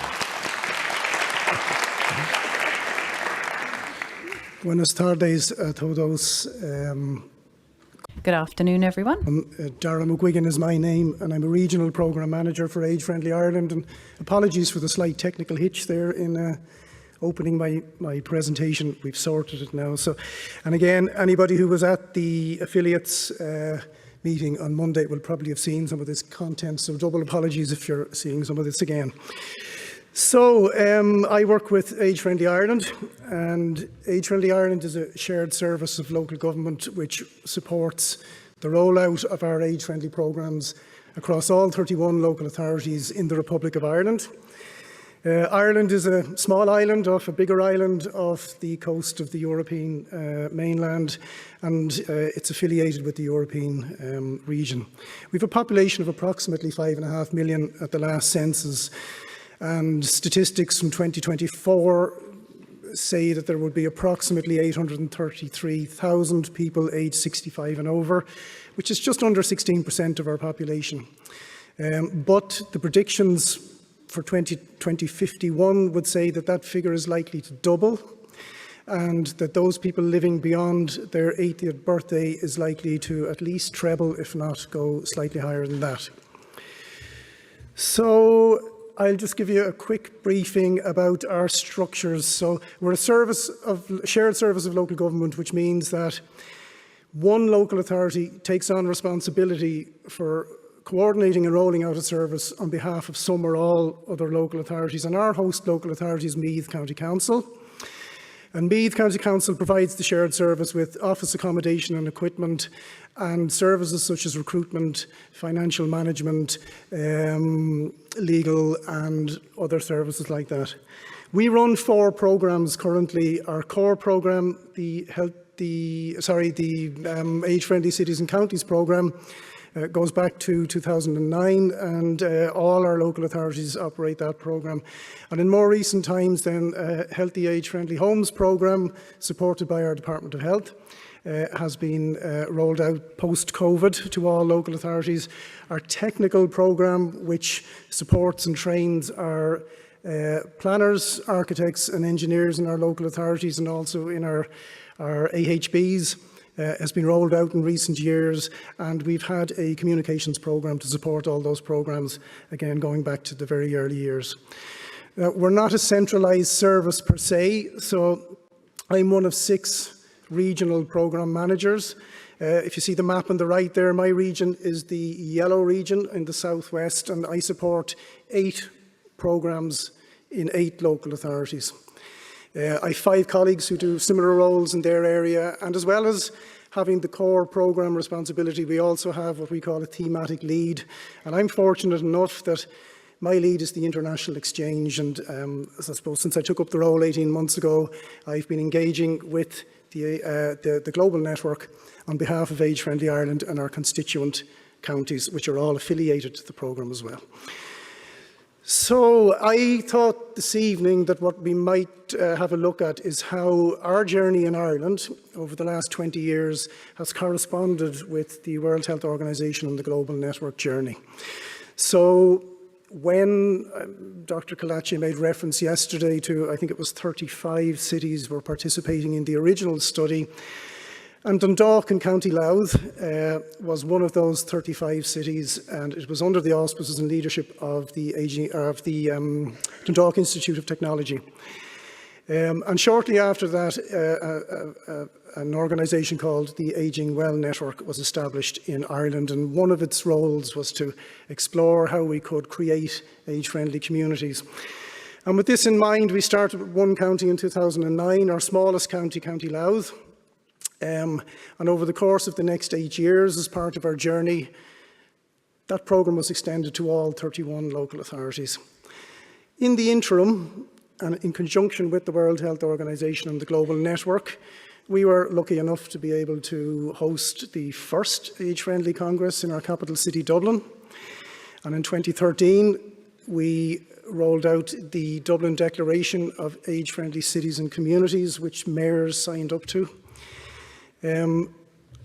Buenas tardes a todos. Good afternoon, everyone. Darragh McGuigan is my name, and I'm a Regional Programme Manager for Age Friendly Ireland. And apologies for the slight technical hitch there in opening my presentation. We've sorted it now. So, and again, anybody who was at the affiliates meeting on Monday will probably have seen some of this content. So double apologies if you're seeing some of this again. So I work with Age Friendly Ireland, and Age Friendly Ireland is a shared service of local government which supports the rollout of our age friendly programmes across all 31 local authorities in the Republic of Ireland. Ireland is a small island off a bigger island off the coast of the European mainland, and it's affiliated with the European region. We have a population of approximately 5.5 million at the last census. And statistics from 2024 say that there would be approximately 833,000 people aged 65 and over, which is just under 16% of our population. But the predictions for 2051 would say that that figure is likely to double, and that those people living beyond their 80th birthday is likely to at least treble, if not go slightly higher than that. So I'll just give you a quick briefing about our structures. So we're a shared service of local government, which means that one local authority takes on responsibility for coordinating and rolling out a service on behalf of some or all other local authorities. And our host local authority is Meath County Council. And Meath County Council provides the shared service with office accommodation and equipment, and services such as recruitment, financial management, legal and other services like that. We run 4 programmes currently. Our core programme, the Age Friendly Cities and Counties programme, goes back to 2009, and all our local authorities operate that programme. And in more recent times then, Healthy Age Friendly Homes programme, supported by our Department of Health. has been rolled out post-COVID to all local authorities. Our technical programme, which supports and trains our planners, architects and engineers in our local authorities and also in our AHBs, has been rolled out in recent years, and we've had a communications programme to support all those programmes, again going back to the very early years. We're not a centralised service per se, so I'm one of 6 regional programme managers. If you see the map on the right there, my region is the yellow region in the southwest, and I support 8 programmes in 8 local authorities. I have 5 colleagues who do similar roles in their area, and as well as having the core programme responsibility, we also have what we call a thematic lead. And I'm fortunate enough that my lead is the international exchange, and I suppose since I took up the role 18 months ago, I've been engaging with the global network on behalf of Age Friendly Ireland and our constituent counties, which are all affiliated to the programme as well. So I thought this evening that what we might have a look at is how our journey in Ireland over the last 20 years has corresponded with the World Health Organization and the global network journey. So when Dr. Kalachi made reference yesterday to, I think it was 35 cities were participating in the original study, and Dundalk in County Louth was one of those 35 cities, and it was under the auspices and leadership of the Dundalk Institute of Technology. And shortly after that, an organisation called the Ageing Well Network was established in Ireland, and one of its roles was to explore how we could create age-friendly communities. And with this in mind, we started with one county in 2009, our smallest county, County Louth. And over the course of the next 8 years, as part of our journey, that programme was extended to all 31 local authorities. In the interim, and in conjunction with the World Health Organization and the Global Network, we were lucky enough to be able to host the first Age-Friendly Congress in our capital city, Dublin. And in 2013, we rolled out the Dublin Declaration of Age-Friendly Cities and Communities, which mayors signed up to.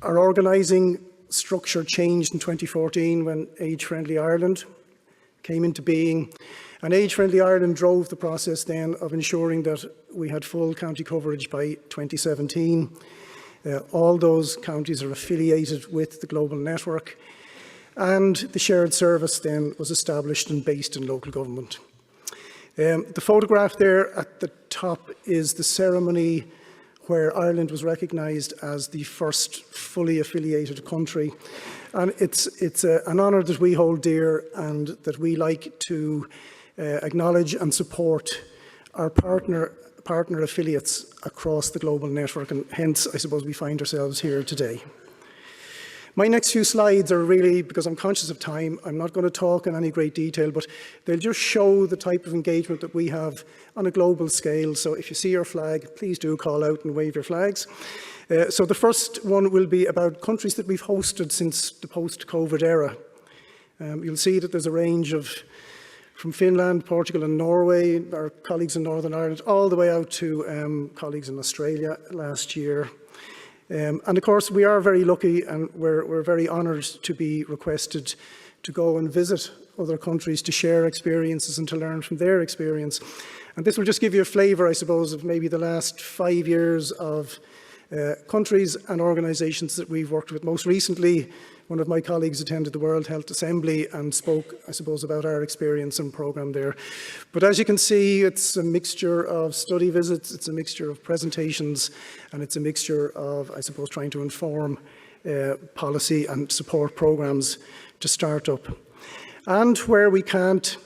Our organising structure changed in 2014 when Age Friendly Ireland came into being. And Age Friendly Ireland drove the process then of ensuring that we had full county coverage by 2017. All those counties are affiliated with the global network. And the shared service then was established and based in local government. The photograph there at the top is the ceremony where Ireland was recognised as the first fully affiliated country. And it's an honour that we hold dear and that we like to acknowledge and support our partner affiliates across the global network, and hence I suppose we find ourselves here today. My next few slides are really, because I'm conscious of time, I'm not going to talk in any great detail, but they'll just show the type of engagement that we have on a global scale. So if you see your flag, please do call out and wave your flags. So the first one will be about countries that we've hosted since the post-COVID era. You'll see that there's a range of, from Finland, Portugal and Norway, our colleagues in Northern Ireland, all the way out to colleagues in Australia last year. And of course, we are very lucky and we're very honoured to be requested to go and visit other countries to share experiences and to learn from their experience. And this will just give you a flavour, I suppose, of maybe the last 5 years of countries and organisations that we've worked with. Most recently, one of my colleagues attended the World Health Assembly and spoke, I suppose, about our experience and programme there. But as you can see, it's a mixture of study visits, it's a mixture of presentations, and it's a mixture of, I suppose, trying to inform policy and support programmes to start up. And where we can't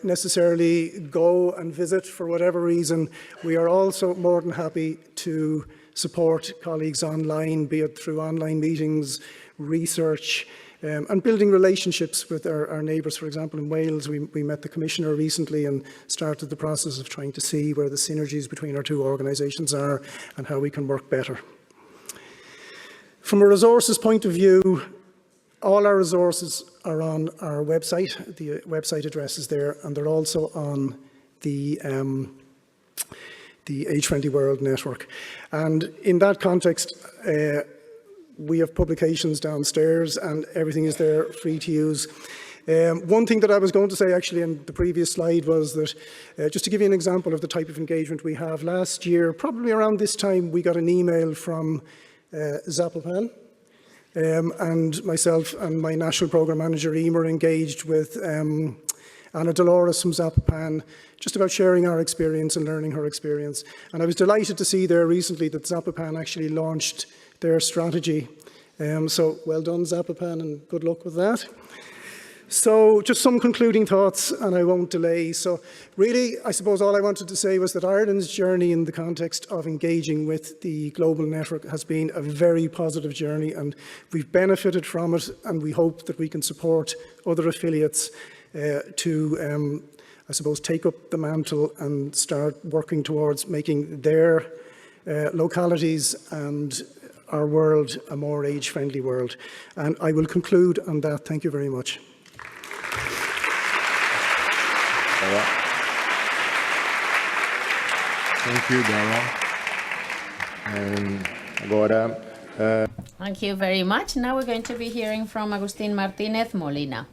necessarily go and visit for whatever reason, we are also more than happy to support colleagues online, be it through online meetings, research, and building relationships with our neighbours. For example, in Wales, we met the Commissioner recently and started the process of trying to see where the synergies between our two organisations are and how we can work better. From a resources point of view, all our resources are on our website. The website address is there, and they're also on the the Age-Friendly World Network. And in that context, we have publications downstairs and everything is there free to use. One thing that I was going to say actually in the previous slide was that, just to give you an example of the type of engagement we have, last year, probably around this time, we got an email from Zapopan, and myself and my National Programme Manager, Emer, engaged with Anna Dolores from Zapopan, just about sharing our experience and learning her experience. And I was delighted to see there recently that Zapopan actually launched their strategy. So well done, Zapopan, and good luck with that. So just some concluding thoughts, and I won't delay. So really, I suppose all I wanted to say was that Ireland's journey in the context of engaging with the global network has been a very positive journey, and we've benefited from it, and we hope that we can support other affiliates to, I suppose, take up the mantle and start working towards making their localities and our world a more age-friendly world. And I will conclude on that. Thank you very much. Thank you, Dara. And agora, Thank you very much. Now we're going to be hearing from Agustín Martínez Molina.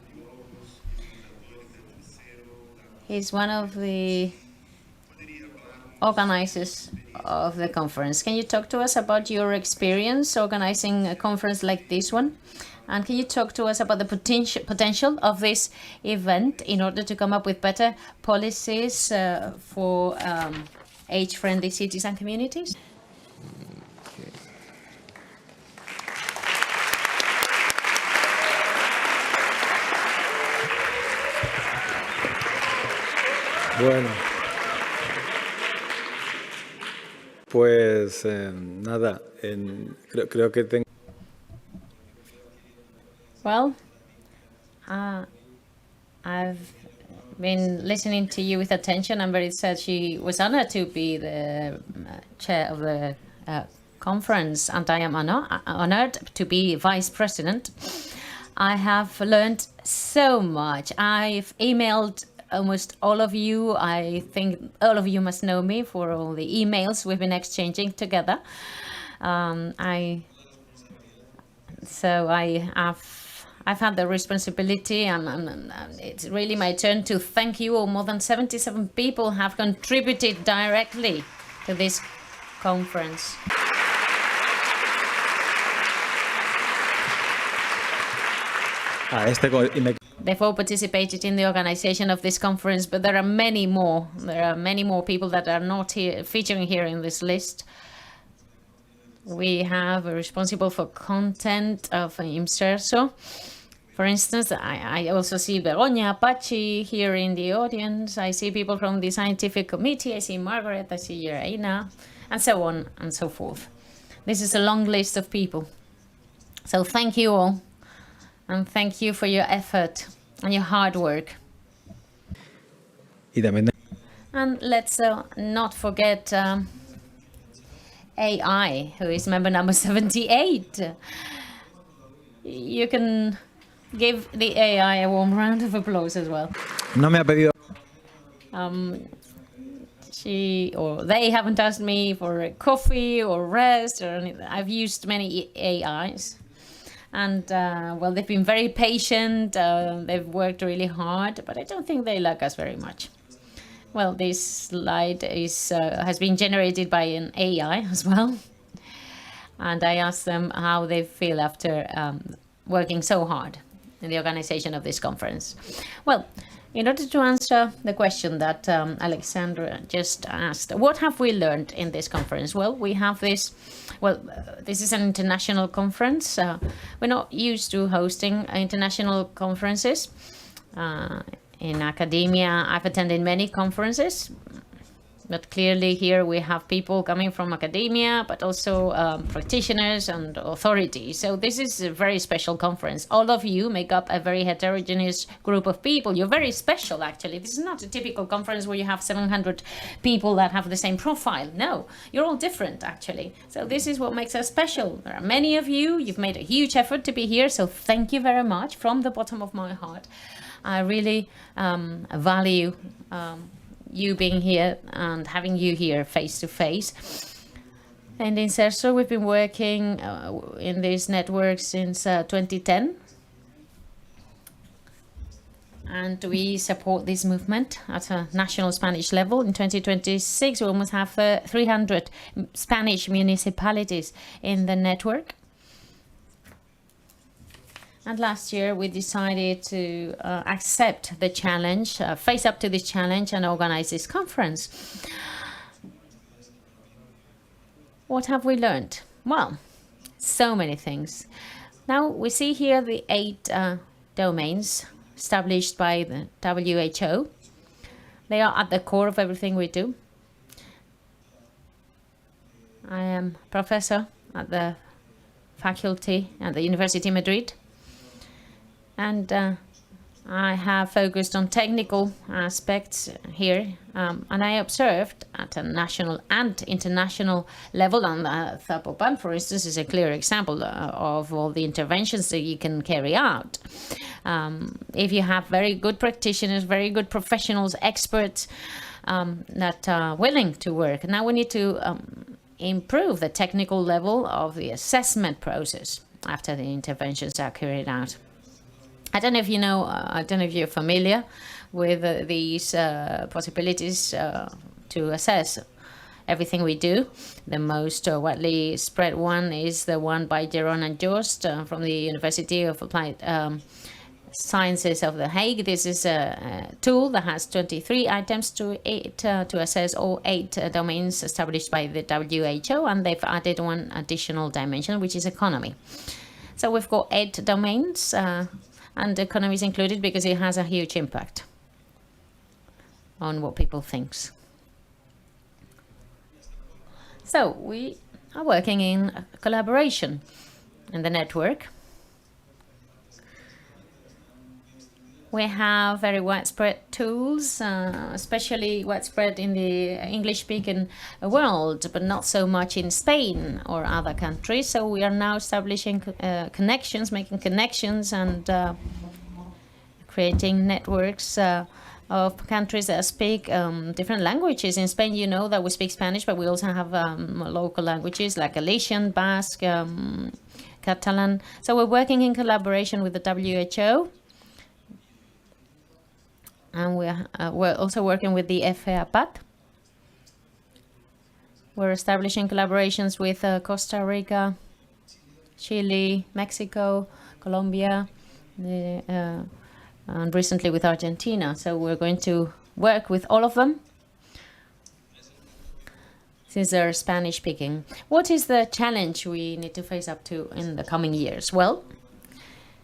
He's one of the organizers of the conference. Can you talk to us about your experience organizing a conference like this one? And can you talk to us about the potential of this event in order to come up with better policies for age-friendly cities and communities? Bueno, pues nada, creo que tengo... Well, I've been listening to you with attention. Amber said she was honored to be the chair of the conference, and I am honored to be vice president. I have learned so much. I've emailed almost all of you. I think all of you must know me for all the emails we've been exchanging together. I've had the responsibility, and it's really my turn to thank you all. More than 77 people have contributed directly to this conference. They've all participated in the organization of this conference, but there are many more. There are many more people that are not here, featuring here in this list. We have a responsible for content of IMSERSO. For instance, I also see Begoña Apache here in the audience. I see people from the scientific committee. I see Margaret, I see Irina, and so on and so forth. This is a long list of people. So thank you all. And thank you for your effort and your hard work. And let's not forget AI, who is member number 78. You can give the AI a warm round of applause as well. She or they haven't asked me for a coffee or rest or anything. I've used many AIs. And, well, they've been very patient, they've worked really hard, but I don't think they like us very much. Well, this slide has been generated by an AI as well. And I asked them how they feel after working so hard in the organization of this conference. Well, in order to answer the question that Alexandra just asked, what have we learned in this conference? Well, we have this. Well, this is an international conference. We're not used to hosting international conferences. In academia, I've attended many conferences, but clearly here we have people coming from academia, but also practitioners and authorities. So this is a very special conference. All of you make up a very heterogeneous group of people. You're very special, actually. This is not a typical conference where you have 700 people that have the same profile. No, you're all different, actually. So this is what makes us special. There are many of you. You've made a huge effort to be here. So thank you very much from the bottom of my heart. I really value you being here and having you here face to face. And in CERSO, we've been working in this network since 2010. And we support this movement at a national Spanish level. In 2026, we almost have 300 Spanish municipalities in the network. And last year, we decided to accept the challenge, face up to this challenge, and organize this conference. What have we learned? Well, so many things. Now, we see here the 8 domains established by the WHO. They are at the core of everything we do. I am professor at the faculty at the University of Madrid, and I have focused on technical aspects here, and I observed at a national and international level, and Zapopan, for instance, is a clear example of all the interventions that you can carry out. If you have very good practitioners, very good professionals, experts that are willing to work. Now we need to improve the technical level of the assessment process after the interventions are carried out. I don't know if you know, I don't know if you're familiar with these possibilities to assess everything we do. The most widely spread one is the one by Jeroen and Joost from the University of Applied Sciences of The Hague. This is a tool that has 23 items to assess all 8 domains established by the WHO, and they've added one additional dimension, which is economy. So we've got 8 domains, and economy is included because it has a huge impact on what people think. So we are working in collaboration in the network. We have very widespread tools, especially widespread in the English-speaking world, but not so much in Spain or other countries. So we are now establishing connections, making connections, and creating networks of countries that speak different languages. In Spain, you know that we speak Spanish, but we also have local languages like Galician, Basque, Catalan. So we're working in collaboration with the WHO. And we're also working with the FEAPAT. We're establishing collaborations with Costa Rica, Chile, Mexico, Colombia, and recently with Argentina. So we're going to work with all of them since they're Spanish speaking. What is the challenge we need to face up to in the coming years? Well,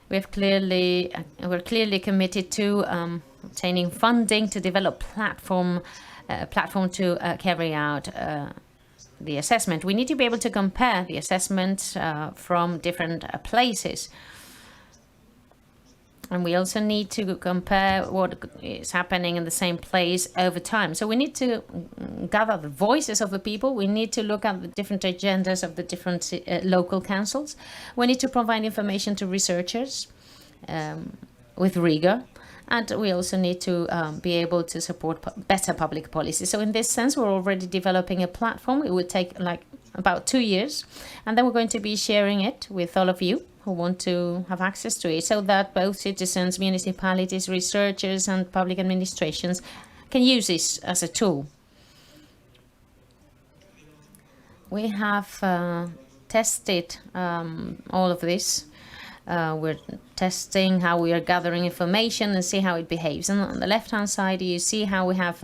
we're clearly committed to obtaining funding to develop platform to carry out the assessment. We need to be able to compare the assessment from different places. And we also need to compare what is happening in the same place over time. So we need to gather the voices of the people. We need to look at the different agendas of the different local councils. We need to provide information to researchers with rigor. And we also need to be able to support better public policy. So in this sense, we're already developing a platform. It will take like about 2 years. And then we're going to be sharing it with all of you who want to have access to it, so that both citizens, municipalities, researchers, and public administrations can use this as a tool. We have tested all of this. We're testing how we are gathering information and see how it behaves. And on the left-hand side, you see how we have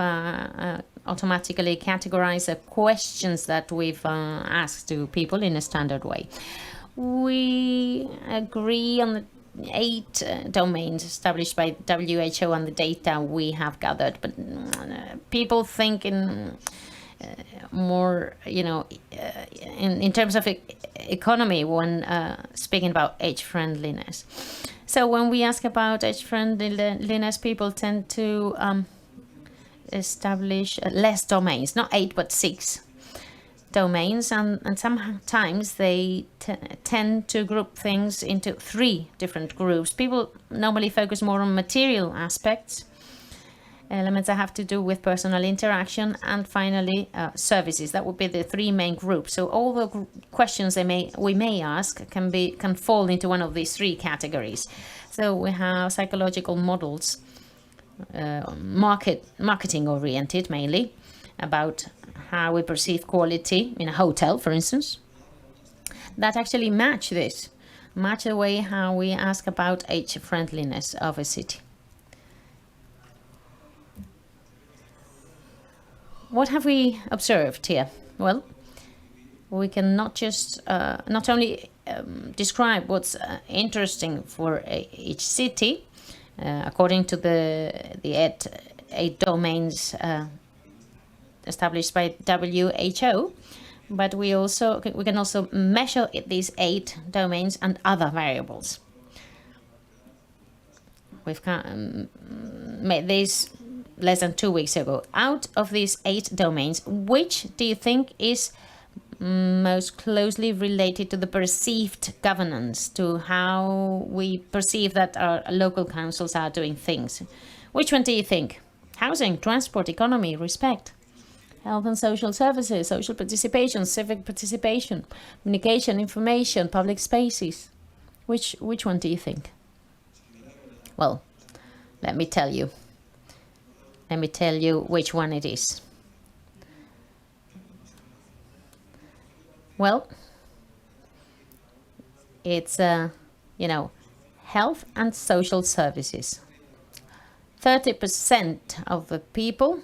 automatically categorized the questions that we've asked to people in a standard way. We agree on the 8 domains established by WHO and the data we have gathered, but people think in more, in terms of economy when speaking about age friendliness. So when we ask about age friendliness, people tend to establish less domains, not 8 but 6 domains, and sometimes they tend to group things into 3 different groups. People normally focus more on material aspects, elements that have to do with personal interaction, and finally services. That would be the three main groups. So all the questions we may ask can fall into one of these three categories. So we have psychological models, marketing oriented mainly, about how we perceive quality in a hotel, for instance, that actually match the way how we ask about age friendliness of a city. What have we observed here? Well, we can not only describe what's interesting for each city, according to the eight domains established by WHO, but we can also measure these 8 domains and other variables. We've made this less than 2 weeks ago. Out of these 8 domains, which do you think is most closely related to the perceived governance, to how we perceive that our local councils are doing things? Which one do you think? Housing, transport, economy, respect, health and social services, social participation, civic participation, communication, information, public spaces. Which one do you think? Well, let me tell you. Let me tell you which one it is. Well, it's health and social services. 30% of the people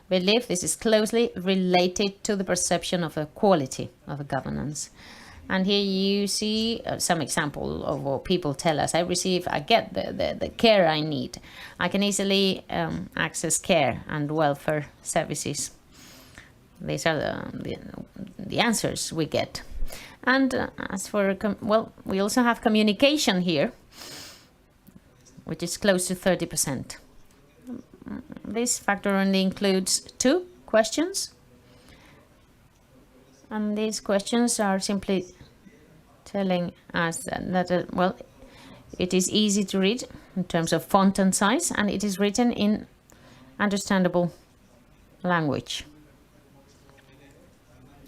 believe this is closely related to the perception of a quality of a governance. And here you see some example of what people tell us. I get the care I need. I can easily access care and welfare services. These are the answers we get. And as for, we also have communication here, which is close to 30%. This factor only includes 2 questions. And these questions are simply telling us that, it is easy to read in terms of font and size, and it is written in understandable language.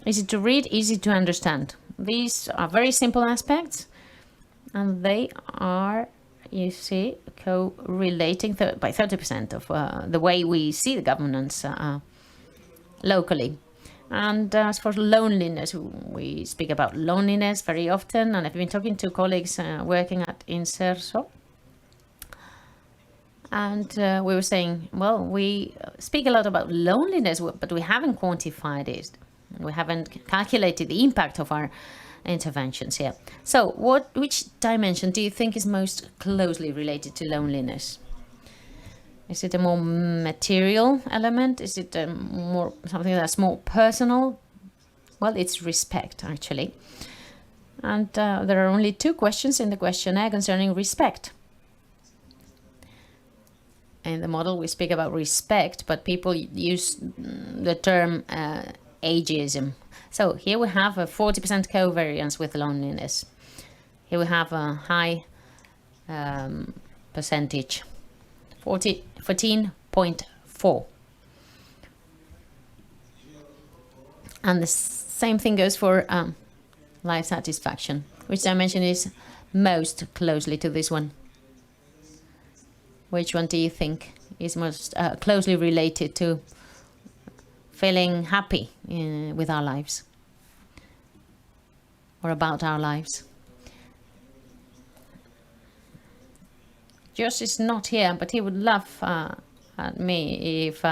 Easy to read, easy to understand. These are very simple aspects, and they are, you see, co-relating by 30% of the way we see the governance locally. And as for loneliness, we speak about loneliness very often, and I've been talking to colleagues working at Inserso, and we were saying, we speak a lot about loneliness, but we haven't quantified it. We haven't calculated the impact of our interventions here. So which dimension do you think is most closely related to loneliness? Is it a more material element? Is it more something that's more personal? Well, it's respect, actually. And there are only 2 questions in the questionnaire concerning respect. In the model, we speak about respect, but people use the term ageism. So here we have a 40% covariance with loneliness. Here we have a high percentage. 14.4. And the same thing goes for life satisfaction. Which dimension is most closely to this one? Which one do you think is most closely related to feeling happy with our lives or about our lives? Josh is not here, but he would laugh at me if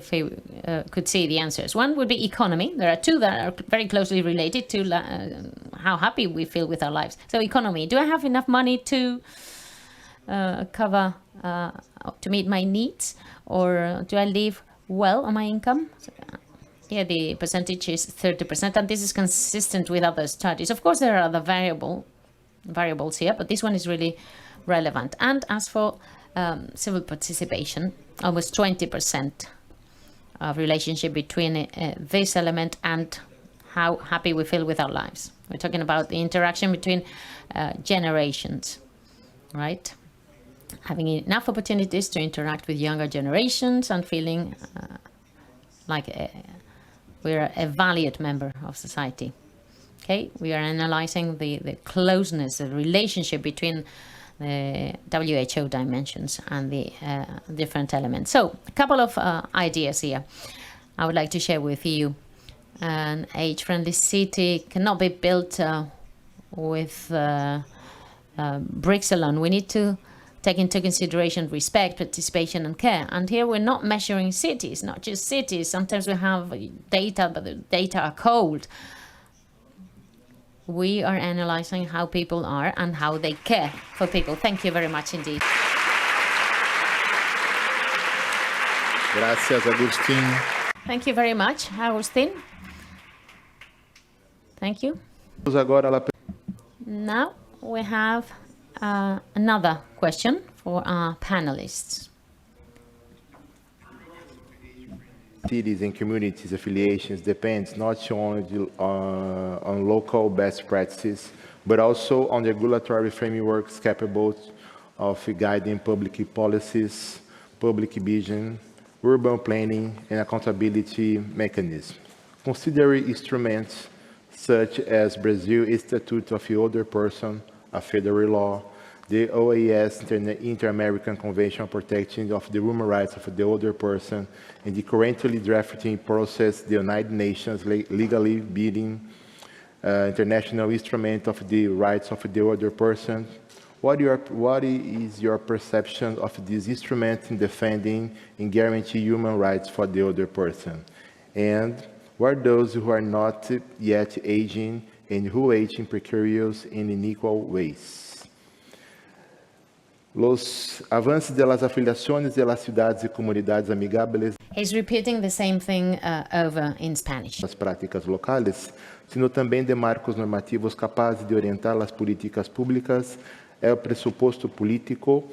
he could see the answers. One would be economy. There are 2 that are very closely related to how happy we feel with our lives. So economy, do I have enough money to cover, to meet my needs, or do I live well on my income? Here the percentage is 30%, and this is consistent with other studies. Of course, there are other variables here, but this one is really relevant. And as for civil participation, almost 20% of relationship between this element and how happy we feel with our lives. We're talking about the interaction between generations, right? having enough opportunities to interact with younger generations and feeling like we're a valued member of society. Okay, we are analyzing the closeness, the relationship between the WHO dimensions and the different elements. So a couple of ideas here I would like to share with you. An age-friendly city cannot be built with bricks alone. We need to take into consideration respect, participation, and care. And here we're not measuring cities, not just cities. Sometimes we have data, but the data are cold. We are analyzing how people are and how they care for people. Thank you very much indeed. Gracias, Agustín. Thank you very much, Agustín. Thank you. Now we have another question for our panelists. Cities and communities affiliations depends not only on local best practices, but also on regulatory frameworks capable of guiding public policies, public vision, urban planning, and accountability mechanisms. Considering instruments such as Brazil Institute of the Older Person, a federal law, the OAS Inter-American Convention on Protection of the Human Rights of the Older Person, and the currently drafting process, the United Nations legally binding international instrument of the rights of the older person. What is your perception of this instrument in defending and guaranteeing human rights for the older person? And where those who are not yet aging and who age in precarious and unequal ways? Los avances de las afiliaciones de las ciudades y comunidades amigables. He's repeating the same thing over in Spanish. As práticas locais, sino também de marcos normativos capazes de orientar as políticas públicas, é o pressuposto público,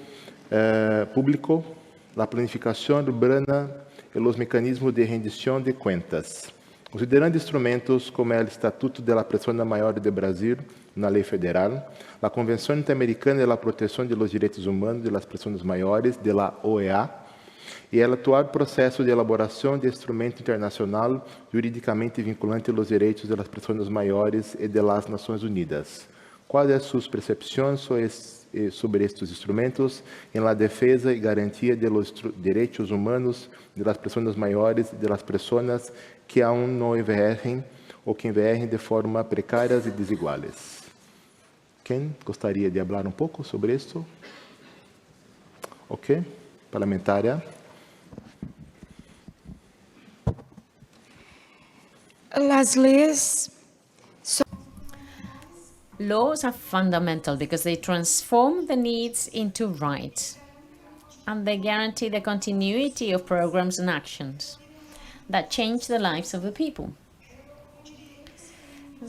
la planificação urbana e os mecanismos de rendição de contas. Considerando instrumentos como o Estatuto de la Persona Mayor de Brasil, na lei federal, a Convenção Interamericana de la Proteção de los Direitos Humanos de las Personas Maiores, de la OEA, e o atual processo de elaboração de instrumento internacional juridicamente vinculante aos direitos das pessoas maiores e das Nações Unidas. Quais são suas percepções sobre estes instrumentos em la defesa e garantia de los direitos humanos de las pessoas maiores e de las pessoas que aún não envelhecem ou que envelhecem de forma precárias e desiguais? Quem gostaria de falar pouco sobre isso? Ok, parlamentária. Las leyes Laws are fundamental because they transform the needs into rights, and they guarantee the continuity of programs and actions that change the lives of the people.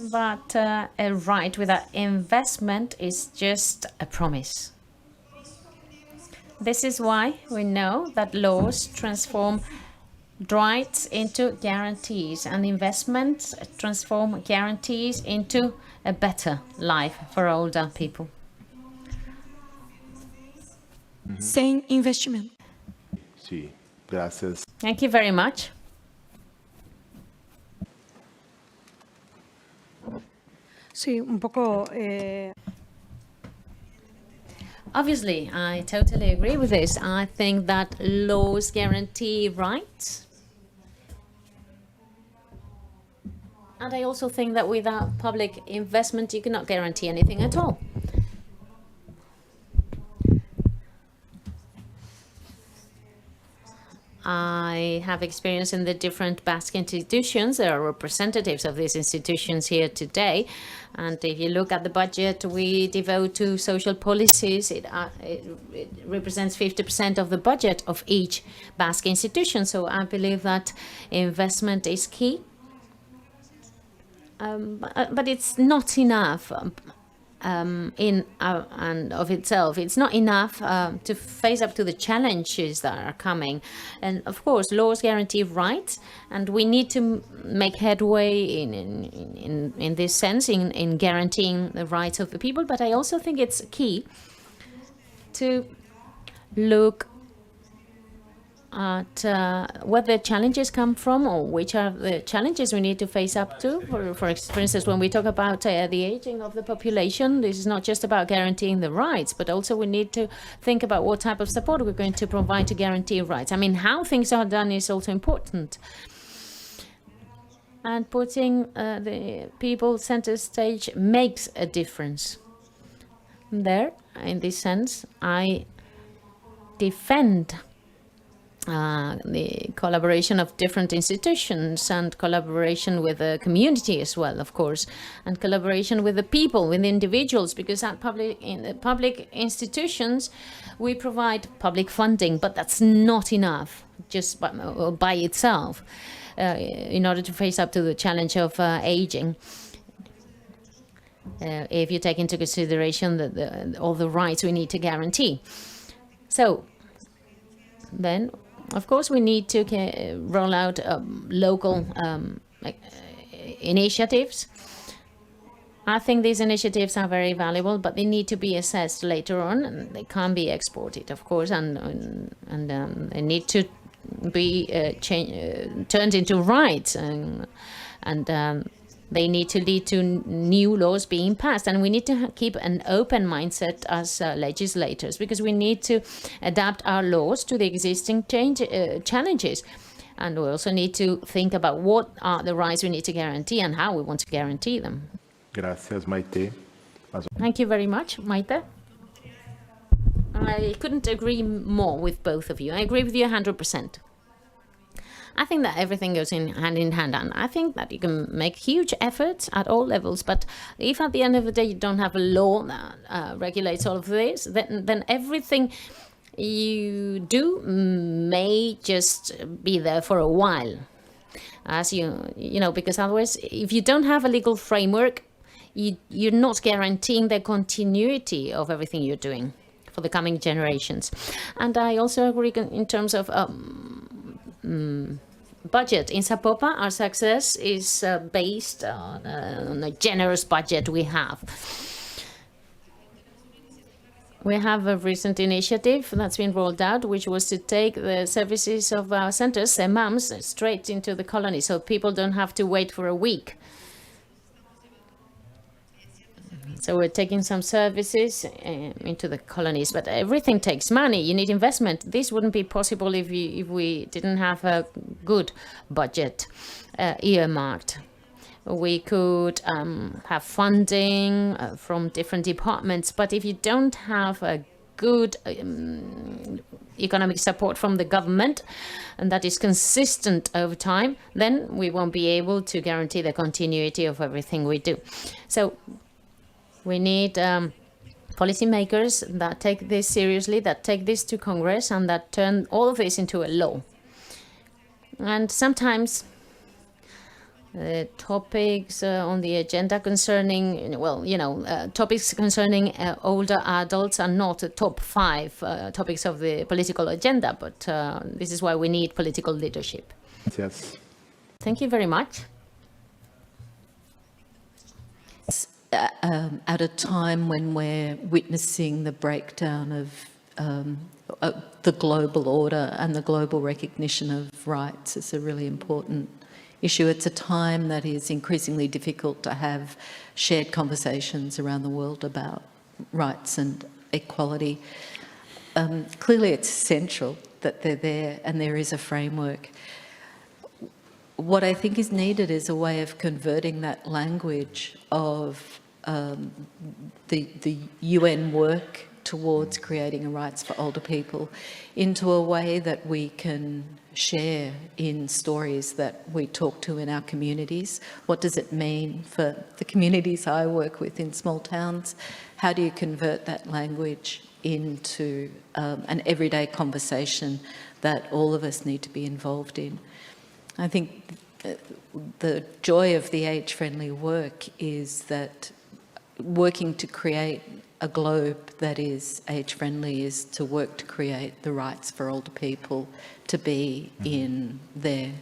But a right without investment is just a promise. This is why we know that laws transform rights into guarantees, and investments transform guarantees into a better life for older people. sem investimento. Sí, gracias. Thank you very much. Sí, un poco. Obviously, I totally agree with this. I think that laws guarantee rights. And I also think that without public investment, you cannot guarantee anything at all. I have experience in the different Basque institutions. There are representatives of these institutions here today. And if you look at the budget we devote to social policies, it represents 50% of the budget of each Basque institution. So I believe that investment is key. But it's not enough in and of itself. It's not enough to face up to the challenges that are coming. And of course, laws guarantee rights, and we need to make headway in this sense, in guaranteeing the rights of the people. But I also think it's key to look at where the challenges come from, or which are the challenges we need to face up to. For instance, when we talk about the aging of the population, this is not just about guaranteeing the rights, but also we need to think about what type of support we're going to provide to guarantee rights. I mean, how things are done is also important. And putting the people center stage makes a difference. There, in this sense, I defend the collaboration of different institutions and collaboration with the community as well, of course, and collaboration with the people, with the individuals, because in the public institutions we provide public funding, but that's not enough just by itself in order to face up to the challenge of aging. If you take into consideration all the rights we need to guarantee. So then, of course, we need to roll out local initiatives. I think these initiatives are very valuable, but they need to be assessed later on, and they can't be exported, of course, and they need to be turned into rights, and they need to lead to new laws being passed. And we need to keep an open mindset as legislators, because we need to adapt our laws to the existing challenges. And we also need to think about what are the rights we need to guarantee and how we want to guarantee them. Gracias, Maite. Thank you very much, Maite. I couldn't agree more with both of you. I agree with you 100%. I think that everything goes in hand, and I think that you can make huge efforts at all levels, but if at the end of the day you don't have a law that regulates all of this, then everything you do may just be there for a while. As you know, because otherwise, if you don't have a legal framework, you're not guaranteeing the continuity of everything you're doing for the coming generations. And I also agree in terms of budget. In Zapopan, our success is based on a generous budget we have. We have a recent initiative that's been rolled out, which was to take the services of our centers, the MAMs, straight into the colony, so people don't have to wait for a week. So we're taking some services into the colonies, but everything takes money. You need investment. This wouldn't be possible if we didn't have a good budget earmarked. We could have funding from different departments, but if you don't have a good economic support from the government, and that is consistent over time, then we won't be able to guarantee the continuity of everything we do. So we need policymakers that take this seriously, that take this to Congress, and that turn all of this into a law. And sometimes topics on the agenda concerning, topics concerning older adults are not the top 5 topics of the political agenda, but this is why we need political leadership. Yes. Thank you very much. At a time when we're witnessing the breakdown of the global order and the global recognition of rights is a really important issue. It's a time that is increasingly difficult to have shared conversations around the world about rights and equality. Clearly it's essential that they're there and there is a framework. What I think is needed is a way of converting that language of the UN work towards creating rights for older people into a way that we can share in stories that we talk to in our communities. What does it mean for the communities I work with in small towns? How do you convert that language into an everyday conversation that all of us need to be involved in? I think the joy of the age-friendly work is that working to create a globe that is age-friendly is to work to create the rights for older people to be in their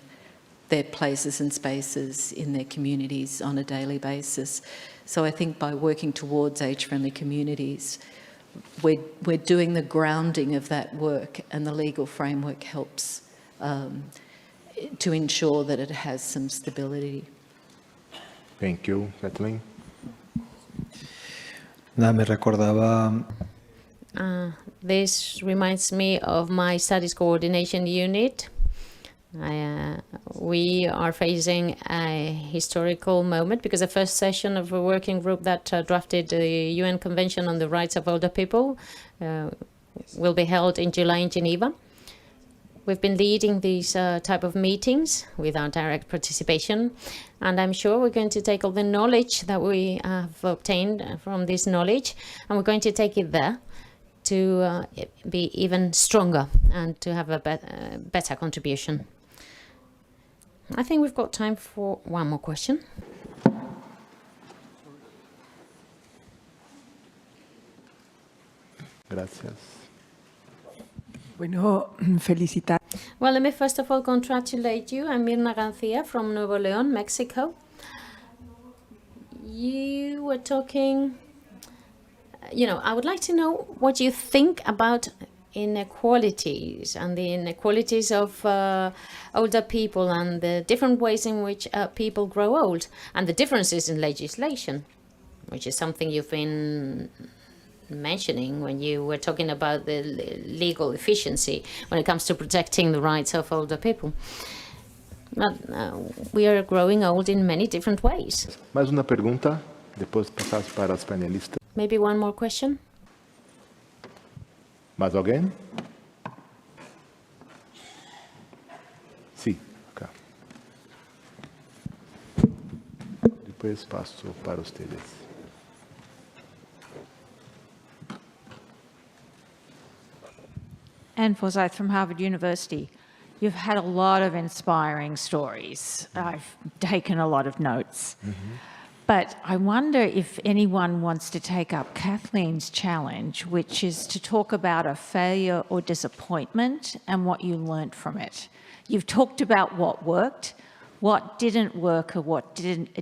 places and spaces in their communities on a daily basis. So I think by working towards age-friendly communities, we're doing the grounding of that work, and the legal framework helps to ensure that it has some stability. Thank you, Kathleen. Nada, me recordaba This reminds me of my studies coordination unit. We are facing a historical moment because the first session of a working group that drafted the UN Convention on the Rights of Older People will be held in July in Geneva. We've been leading these type of meetings with our direct participation, and I'm sure we're going to take all the knowledge that we have obtained from this knowledge, and we're going to take it there to be even stronger and to have a better contribution. I think we've got time for one more question. Gracias. Bueno, felicitar. Well, let me first of all congratulate you. I'm Mirna Garcia from Nuevo León, Mexico. You were talking, I would like to know what you think about inequalities and the inequalities of older people and the different ways in which people grow old and the differences in legislation, which is something you've been mentioning when you were talking about the legal efficiency when it comes to protecting the rights of older people. But we are growing old in many different ways. Mais uma pergunta, depois passamos para os panelistas. Maybe one more question? Mais alguém? Sim, cá. Depois passo para os ustedes. Anne Forsyth from Harvard University. You've had a lot of inspiring stories. I've taken a lot of notes. But I wonder if anyone wants to take up Kathleen's challenge, which is to talk about a failure or disappointment and what you learnt from it. You've talked about what worked, what didn't work or what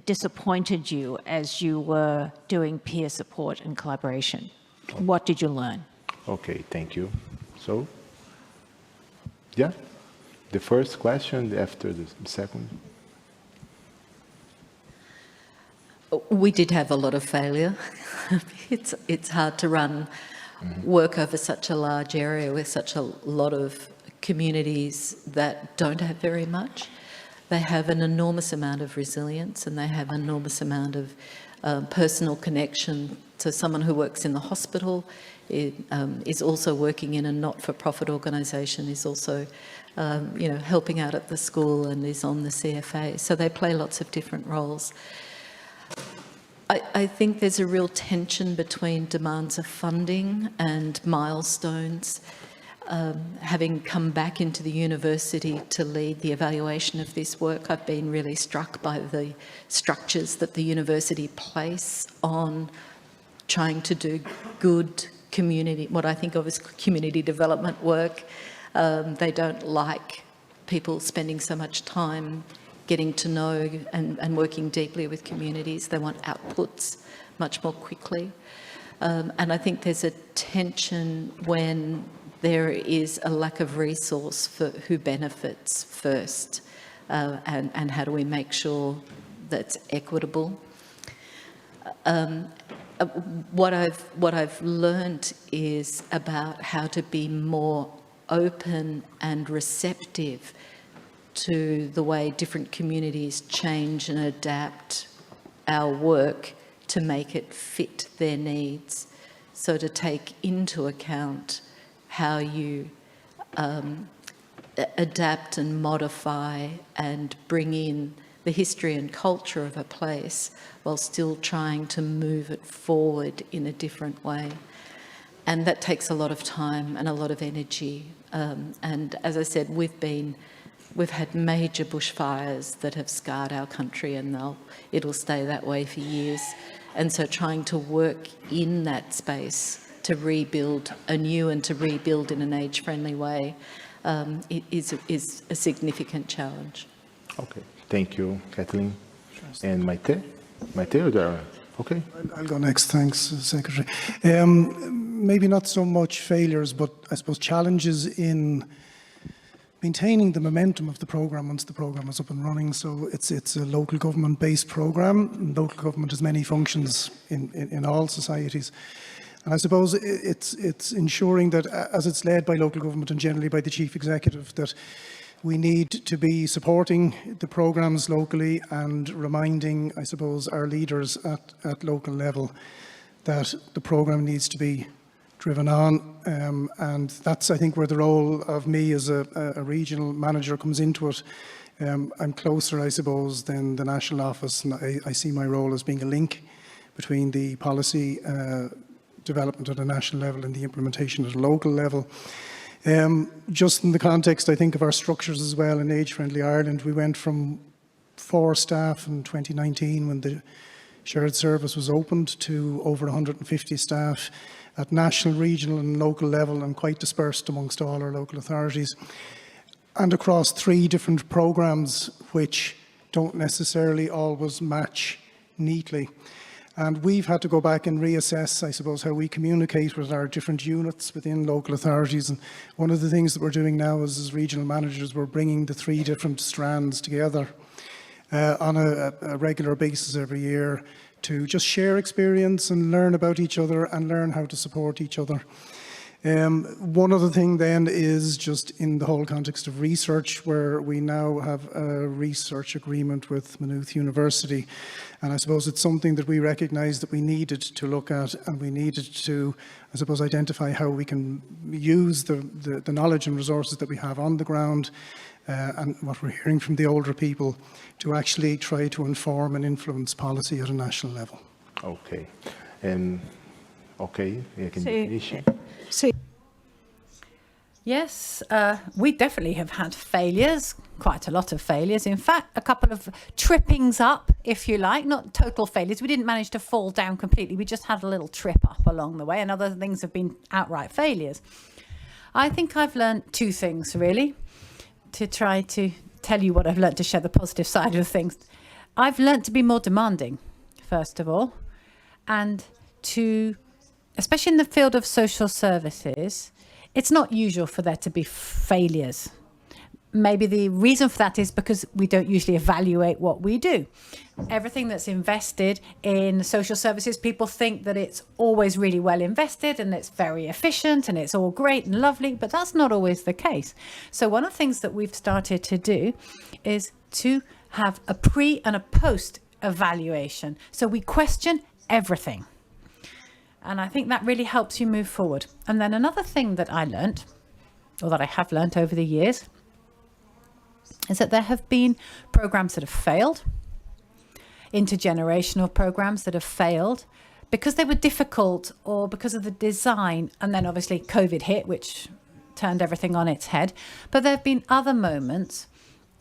disappointed you as you were doing peer support and collaboration. What did you learn? Okay, thank you. So, yeah, the first question after the second. We did have a lot of failure. It's hard to run work over such a large area with such a lot of communities that don't have very much. They have an enormous amount of resilience, and they have an enormous amount of personal connection to someone who works in the hospital, is also working in a not-for-profit organisation, is also helping out at the school, and is on the CFA. So they play lots of different roles. I think there's a real tension between demands of funding and milestones. Having come back into the university to lead the evaluation of this work, I've been really struck by the structures that the university place on trying to do good community, what I think of as community development work. They don't like people spending so much time getting to know and working deeply with communities. They want outputs much more quickly. And I think there's a tension when there is a lack of resource for who benefits first, and how do we make sure that's equitable. What I've learned is about how to be more open and receptive to the way different communities change and adapt our work to make it fit their needs. So to take into account how you adapt and modify and bring in the history and culture of a place while still trying to move it forward in a different way. And that takes a lot of time and a lot of energy. And as I said, we've had major bushfires that have scarred our country, and it'll stay that way for years. And so trying to work in that space to rebuild anew and to rebuild in an age-friendly way is a significant challenge. Okay, thank you, Kathleen. And Maite or Darren? Okay. I'll go next, thanks, Secretary. maybe not so much failures, but I suppose challenges in maintaining the momentum of the programme once the programme is up and running. So it's a local government-based programme. Local government has many functions in all societies. And I suppose it's ensuring that as it's led by local government and generally by the chief executive, that we need to be supporting the programmes locally and reminding, I suppose, our leaders at local level that the programme needs to be driven on, and that's, I think, where the role of me as a regional manager comes into it. I'm closer, I suppose, than the national office, and I see my role as being a link between the policy development at a national level and the implementation at a local level. Just in the context, I think, of our structures as well in Age Friendly Ireland, we went from 4 staff in 2019 when the shared service was opened to over 150 staff at national, regional and local level, and quite dispersed amongst all our local authorities, and across 3 different programmes which don't necessarily always match neatly. And we've had to go back and reassess, I suppose, how we communicate with our different units within local authorities. And one of the things that we're doing now is, as regional managers, we're bringing the 3 different strands together on a regular basis every year to just share experience and learn about each other and learn how to support each other. One other thing then is just in the whole context of research, where we now have a research agreement with Maynooth University. And I suppose it's something that we recognise that we needed to look at, and we needed to, I suppose, identify how we can use the knowledge and resources that we have on the ground and what we're hearing from the older people to actually try to inform and influence policy at a national level. Okay. Okay. Yes, we definitely have had failures, quite a lot of failures. In fact, a couple of trippings up, if you like, not total failures. We didn't manage to fall down completely. We just had a little trip up along the way, and other things have been outright failures. I think I've learned 2 things, really, to try to tell you what I've learned to share the positive side of things. I've learned to be more demanding, first of all, and to, especially in the field of social services, it's not usual for there to be failures. Maybe the reason for that is because we don't usually evaluate what we do. Everything that's invested in social services, people think that it's always really well invested and it's very efficient and it's all great and lovely, but that's not always the case. So one of the things that we've started to do is to have a pre and a post evaluation. So we question everything. And I think that really helps you move forward. And then another thing that I learned, or that I have learned over the years, is that there have been programs that have failed, intergenerational programs that have failed because they were difficult or because of the design. And then obviously COVID hit, which turned everything on its head. But there have been other moments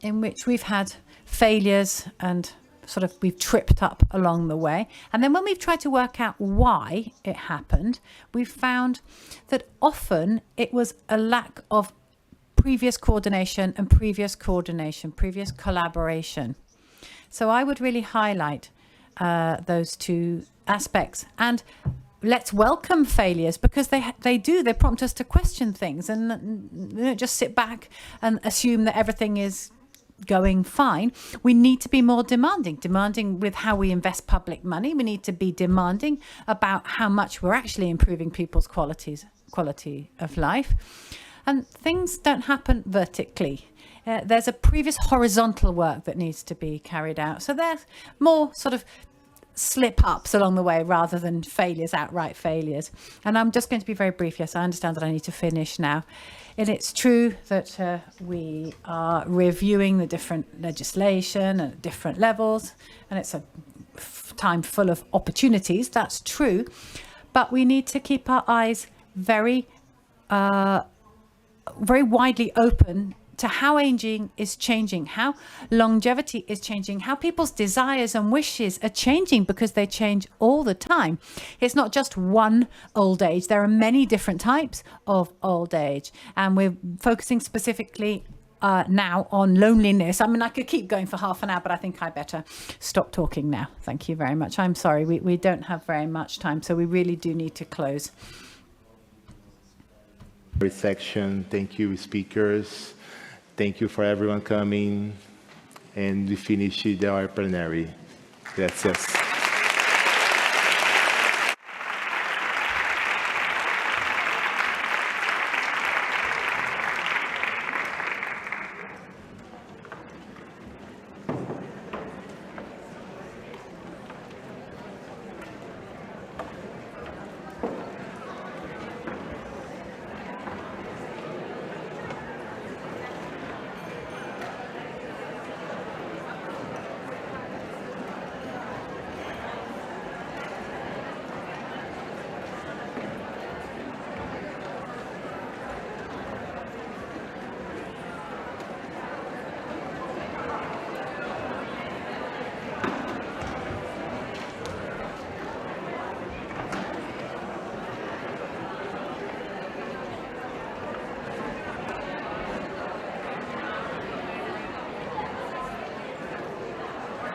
in which we've had failures and sort of we've tripped up along the way. And then when we've tried to work out why it happened, we've found that often it was a lack of previous coordination, previous collaboration. So I would really highlight those 2 aspects. And let's welcome failures, because they prompt us to question things and just sit back and assume that everything is going fine. We need to be more demanding with how we invest public money. We need to be demanding about how much we're actually improving people's quality of life. And things don't happen vertically. There's a previous horizontal work that needs to be carried out. So there's more sort of slip-ups along the way rather than failures, outright failures. And I'm just going to be very brief. Yes, I understand that I need to finish now. And it's true that we are reviewing the different legislation at different levels, and it's a time full of opportunities. That's true. But we need to keep our eyes very widely open to how aging is changing, how longevity is changing, how people's desires and wishes are changing, because they change all the time. It's not just one old age. There are many different types of old age. And we're focusing specifically now on loneliness. I mean, I could keep going for half an hour, but I think I better stop talking now. Thank you very much. I'm sorry, we don't have very much time, so we really do need to close. Section. Thank you, speakers. Thank you for everyone coming. And we finish our plenary. Gracias.